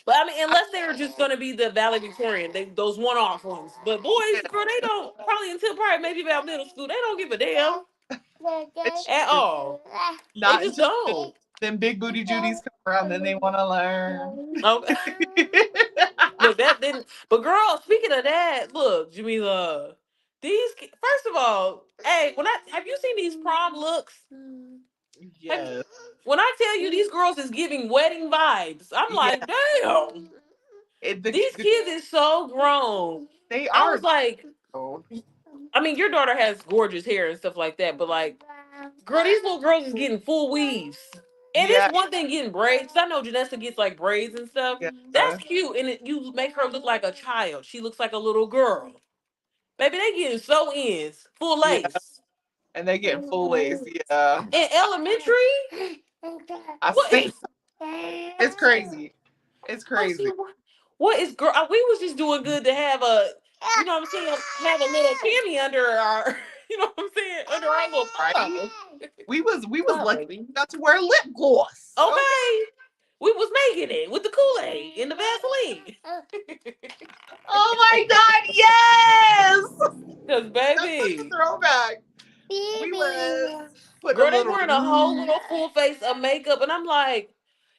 Speaker 2: but I mean, unless they're just gonna be the valedictorian, those one-off ones. But boys,
Speaker 1: yeah,
Speaker 2: girl, they don't probably until probably maybe about middle school. They don't give a damn
Speaker 1: it's
Speaker 2: at
Speaker 1: true.
Speaker 2: all. They
Speaker 1: Not
Speaker 2: just
Speaker 1: until
Speaker 2: don't.
Speaker 1: then big booty Judies come around, then they want to learn.
Speaker 2: Okay. Look, that didn't. But girl, speaking of that, look, Jamillah, first of all, hey, when I have you seen these prom looks? Have
Speaker 1: Yes.
Speaker 2: when I tell you these girls is giving wedding vibes, I'm
Speaker 1: Yeah.
Speaker 2: like, damn, these
Speaker 1: The
Speaker 2: kids is so grown.
Speaker 1: they
Speaker 2: I
Speaker 1: are
Speaker 2: was like,
Speaker 1: grown.
Speaker 2: I mean, your daughter has gorgeous hair and stuff like that, but like, girl, these little girls is getting full weaves. And
Speaker 1: Yeah.
Speaker 2: it's one thing getting braids. 'Cause I know Janessa gets like braids and stuff. That's
Speaker 1: Yeah.
Speaker 2: cute, and you make her look like a child. She looks like a little girl. Baby, they getting so ins, full
Speaker 1: Yeah.
Speaker 2: lace.
Speaker 1: And they getting full lace. Yeah.
Speaker 2: In elementary,
Speaker 1: I
Speaker 2: what
Speaker 1: see.
Speaker 2: is?
Speaker 1: It's crazy. It's
Speaker 2: I see
Speaker 1: crazy.
Speaker 2: what is girl. We was just doing good to have what I'm saying, have a little Tammy under our, what I'm saying, under our little
Speaker 1: Right?
Speaker 2: palm.
Speaker 1: We was
Speaker 2: Stop,
Speaker 1: lucky
Speaker 2: baby.
Speaker 1: not to wear lip gloss. Okay.
Speaker 2: Okay, we was making it with the Kool-Aid and the Vaseline.
Speaker 1: Oh my God, yes!
Speaker 2: Cause
Speaker 1: That's such a
Speaker 2: baby,
Speaker 1: throwback. We was putting a
Speaker 2: girl, they
Speaker 1: little
Speaker 2: wearing a whole little full face of makeup, and I'm like,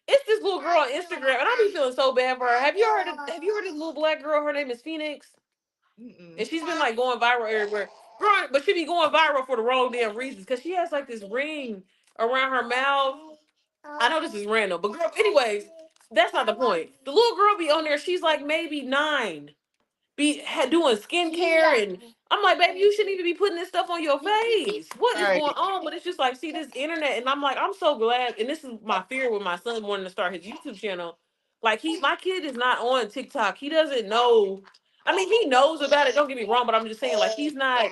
Speaker 2: it's this little girl on Instagram, and I be feeling so bad for her. Have you heard of this little black girl? Her name is Phoenix, and
Speaker 1: Mm-mm.
Speaker 2: she's been like going viral everywhere. Girl, but she be going viral for the wrong damn reasons, cause she has like this ring around her mouth. I know this is random, but girl, anyways, that's not the point. The little girl be on there. She's like maybe 9, doing skincare, and I'm like, baby, you shouldn't even be putting this stuff on your face. What is going
Speaker 1: Right.
Speaker 2: on? But it's just like, see this internet, and I'm like, I'm so glad. And this is my fear with my son wanting to start his YouTube channel. like my kid is not on TikTok. He doesn't know. I mean, he knows about it. Don't get me wrong, but I'm just saying, like, he's not.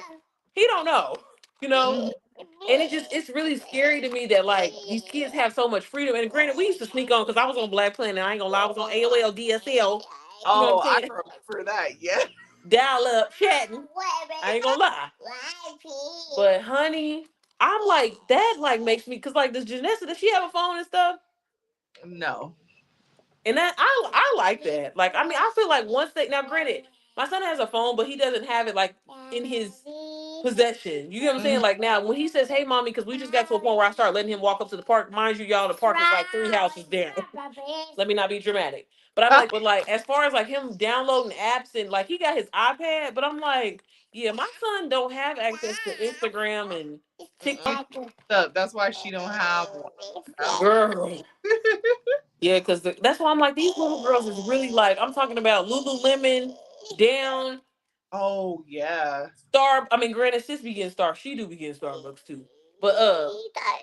Speaker 2: He don't know, you know.
Speaker 1: Mhm.
Speaker 2: And it's really scary to me that like these kids have so much freedom. And granted, we used to sneak on because I was on Black Planet. I ain't gonna lie, I was on AOL, DSL. You know what I'm
Speaker 1: Oh, I
Speaker 2: saying?
Speaker 1: remember that. Yeah.
Speaker 2: Dial up, chatting. I ain't gonna lie. But honey, I'm like that. Like makes me because like does Janessa, does she have a phone and stuff?
Speaker 1: No.
Speaker 2: And that I like that. Like I mean, I feel like once they now granted, my son has a phone, but he doesn't have it like in his possession. You get what I'm saying?
Speaker 1: Mhm.
Speaker 2: Like now when he says, "Hey, mommy," because we just got to a point where I start letting him walk up to the park. Mind you, y'all, the park is like 3 houses down. Let me not be dramatic. But I'm like, but like as far as like him downloading apps and like he got his iPad, but I'm like, yeah, my son don't have access to Instagram and
Speaker 1: Mm-mm.
Speaker 2: TikTok.
Speaker 1: That's why she don't have one.
Speaker 2: Girl. Yeah, because that's why I'm like, these little girls is really like, I'm talking about Lululemon, down,
Speaker 1: Oh yeah.
Speaker 2: I mean, granted, sis be getting she do be getting Starbucks too. But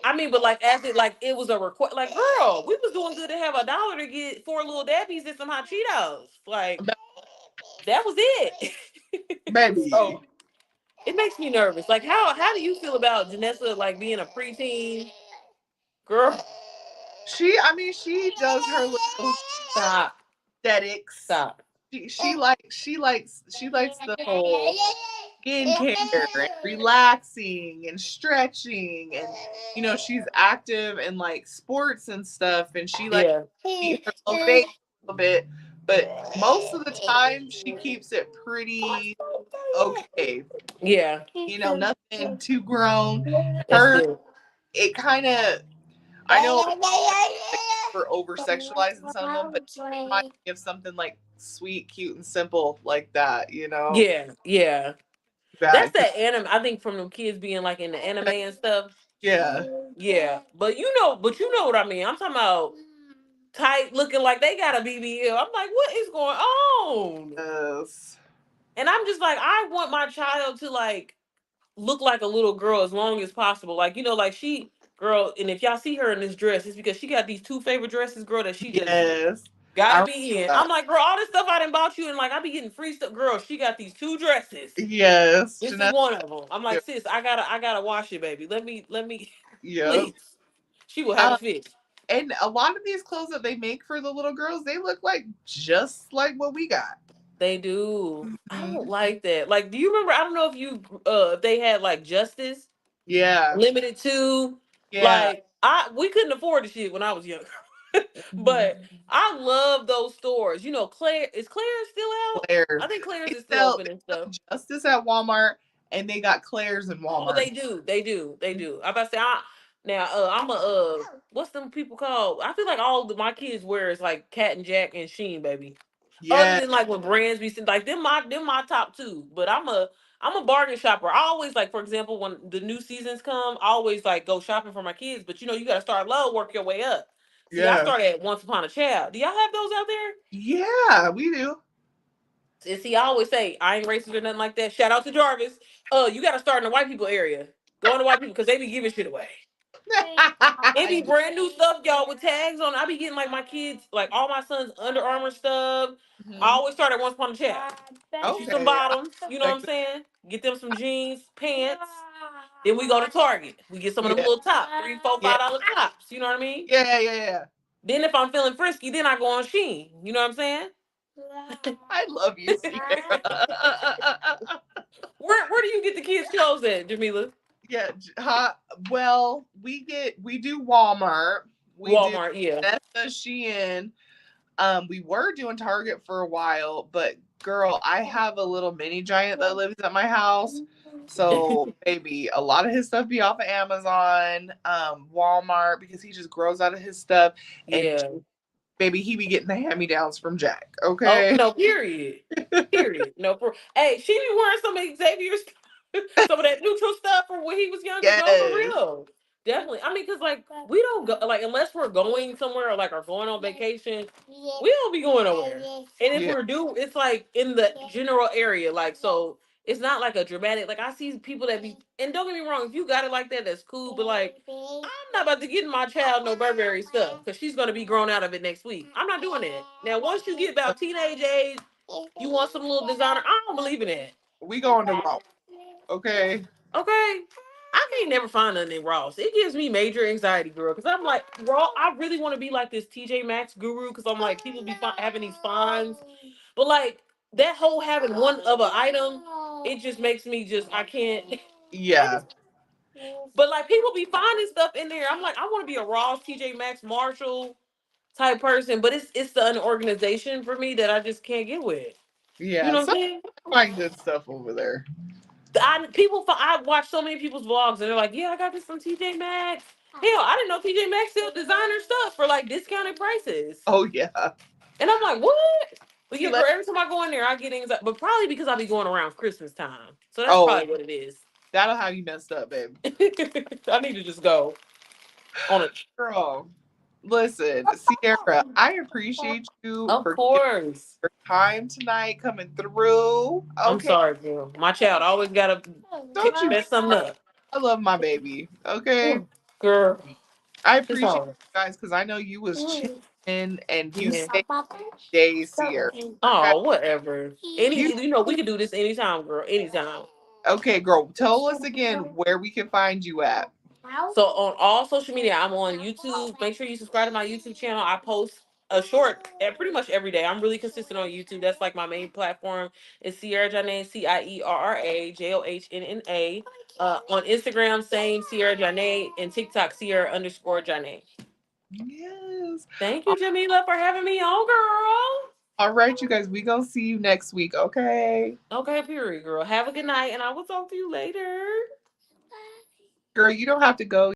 Speaker 2: I mean, but like as it like it was a request, like girl, we was doing good to have $1 to get 4 little dabbies and some hot Cheetos. Like
Speaker 1: Ba-
Speaker 2: that was it.
Speaker 1: Baby.
Speaker 2: So it makes me nervous. Like how do you feel about Janessa like being a preteen girl?
Speaker 1: I mean, she does her little
Speaker 2: Stop,
Speaker 1: aesthetics.
Speaker 2: stop.
Speaker 1: She likes the whole skincare and relaxing and stretching, and she's active in like sports and stuff, and she likes
Speaker 2: Yeah,
Speaker 1: to eat her little face a little bit, but most of the time she keeps it pretty okay.
Speaker 2: yeah.
Speaker 1: Nothing too grown.
Speaker 2: That's
Speaker 1: Her
Speaker 2: good.
Speaker 1: it kind of I know like we're over sexualizing some of them, but it reminds me of something like sweet, cute, and simple like that.
Speaker 2: Yeah, yeah. That's
Speaker 1: Bad.
Speaker 2: that anime. I think from them kids being like in the anime and stuff.
Speaker 1: Yeah.
Speaker 2: Yeah, but you know what I mean. I'm talking about tight looking like they got a BBL. I'm like, what is going on?
Speaker 1: Yes.
Speaker 2: And I'm just like, I want my child to like look like a little girl as long as possible. Like like she girl, and if y'all see her in this dress, it's because she got these two favorite dresses, girl, that she just
Speaker 1: Yes. I
Speaker 2: gotta
Speaker 1: remember
Speaker 2: be in. I'm
Speaker 1: that.
Speaker 2: like, girl, all this stuff I done bought you, and like I be getting free stuff. Girl, she got these two dresses.
Speaker 1: Yes.
Speaker 2: This is
Speaker 1: Jeanette.
Speaker 2: one of them. I'm like, sis, I gotta wash it, baby. Let me,
Speaker 1: Yep.
Speaker 2: please. She will have
Speaker 1: Um,
Speaker 2: a fit.
Speaker 1: and a lot of these clothes that they make for the little girls, they look like just like what we got.
Speaker 2: They do. I don't
Speaker 1: Mhm.
Speaker 2: like that. Like, do you remember? I don't know if they had like Justice
Speaker 1: Yeah.
Speaker 2: Limited to
Speaker 1: Yeah.
Speaker 2: like we couldn't afford the shit when I was younger.
Speaker 1: Mhm.
Speaker 2: But I love those stores. Claire is Claire still out? I
Speaker 1: Claire's.
Speaker 2: think Claire's
Speaker 1: They
Speaker 2: is still
Speaker 1: sell,
Speaker 2: open
Speaker 1: they
Speaker 2: and
Speaker 1: sell
Speaker 2: stuff.
Speaker 1: Justice at Walmart, and they got Claire's in
Speaker 2: Oh,
Speaker 1: Walmart.
Speaker 2: they do. They do. They do. I about to say now I'm a what's them people called? I feel like my kids wear is like Cat and Jack and Sheen, baby. Other
Speaker 1: Yeah.
Speaker 2: than like when brands be like them my top two. But I'm a bargain shopper. I always like, for example, when the new seasons come, I always like go shopping for my kids. But you gotta start low, work your way up. See, I
Speaker 1: Yeah.
Speaker 2: started at Once Upon a Child. Do y'all have those out there?
Speaker 1: Yeah, we do.
Speaker 2: And see, I always say I ain't racist or nothing like that. Shout out to Jarvis. You gotta start in the white people area. Go in the white people because they be giving shit away. It be brand new stuff, y'all, with tags on. I be getting like my kids, like all my sons' Under Armour stuff. I
Speaker 1: Mhm.
Speaker 2: always start at Once Upon a Child. Get you some
Speaker 1: Okay. I
Speaker 2: bottoms, you know what I'm
Speaker 1: respect
Speaker 2: saying? Get them some jeans, pants. Then we go to Target. We get some of
Speaker 1: it.
Speaker 2: them
Speaker 1: Yeah.
Speaker 2: little tops, $3, $4,
Speaker 1: Yeah.
Speaker 2: $5 tops. You know what I mean?
Speaker 1: Yeah. Yeah.
Speaker 2: Then if I'm feeling frisky, then I go on Sheen. You know what I'm saying?
Speaker 1: I love you, Sierra.
Speaker 2: Where do you get the kids' clothes at, Jamila?
Speaker 1: Yeah. Well, we do Walmart. We do
Speaker 2: Walmart, yeah.
Speaker 1: Nessa Shein. We were doing Target for a while, but girl, I have a little mini giant that lives at my house. So baby, a lot of his stuff be off of Amazon, Walmart, because he just grows out of his stuff. And
Speaker 2: Yeah.
Speaker 1: baby, he be getting the hand-me-downs from Jack.
Speaker 2: Oh
Speaker 1: Okay.
Speaker 2: no, period. Period. No, hey, she be wearing some of Xavier's, some of that neutral stuff from when he was younger. No, for
Speaker 1: Yes.
Speaker 2: real. Definitely. I mean, cause like we don't go like unless we're going somewhere or like are going on vacation, we don't be going nowhere. And if
Speaker 1: Yeah.
Speaker 2: we're it's like in the general area, like so. it's not like a dramatic. Like I see people that be, and don't get me wrong, if you got it like that, that's cool. But like, I'm not about to get my child no Burberry stuff because she's gonna be grown out of it next week. I'm not doing that. Now, once you get about teenage age, you want some little designer. I don't believe in that.
Speaker 1: We going to Ross, okay?
Speaker 2: Okay. I can't never find nothing in Ross. It gives me major anxiety, girl. Because I'm like, Raw, I really want to be like this TJ Maxx guru. Because I'm like, people be having these finds. But like, that whole having one of an item, it just makes me just, I can't.
Speaker 1: Yeah,
Speaker 2: But like, people be finding stuff in there. I'm like, I want to be a Ross, TJ Maxx, Marshall type person. But it's the unorganization for me that I just can't get with. You
Speaker 1: yeah.
Speaker 2: know what I'm
Speaker 1: Some
Speaker 2: saying?
Speaker 1: find good stuff over there.
Speaker 2: I watch so many people's vlogs and they're like, yeah, I got this from TJ Maxx. Hell, I didn't know TJ Maxx sell designer stuff for like discounted prices.
Speaker 1: Oh yeah.
Speaker 2: And I'm like, what? But
Speaker 1: See,
Speaker 2: yeah, girl, every time I go in there, I get anxiety. But probably because I be going around Christmas time. So that's
Speaker 1: oh,
Speaker 2: probably what it is.
Speaker 1: that'll have you messed up, babe.
Speaker 2: I need to just go on a.
Speaker 1: Girl, listen, Sierra, I appreciate you
Speaker 2: Of
Speaker 1: for giving
Speaker 2: course.
Speaker 1: your time tonight, coming through.
Speaker 2: I'm
Speaker 1: Okay,
Speaker 2: sorry, girl. My child always got to
Speaker 1: don't you
Speaker 2: mess something up.
Speaker 1: I love my baby. Okay.
Speaker 2: Girl,
Speaker 1: I
Speaker 2: it's
Speaker 1: appreciate
Speaker 2: all.
Speaker 1: you guys because I know you was chilling and you
Speaker 2: Yeah.
Speaker 1: saved days here. Okay.
Speaker 2: Oh, whatever.
Speaker 1: You
Speaker 2: We can do this anytime, girl. Anytime.
Speaker 1: okay, girl. Tell us again where we can find you at.
Speaker 2: So on all social media, I'm on YouTube. Make sure you subscribe to my YouTube channel. I post a short pretty much every day. I'm really consistent on YouTube. That's like my main platform. It's Sierra Janae, CIERRA JOHNNA. On Instagram, same Sierra Janae, and TikTok Sierra_Janae.
Speaker 1: Yes.
Speaker 2: Thank you, Jamillah, for having me on, girl.
Speaker 1: All right, you guys, we gonna see you next week, okay?
Speaker 2: Okay, period, girl. Have a good night, and I will talk to you later.
Speaker 1: Girl, you don't have to go.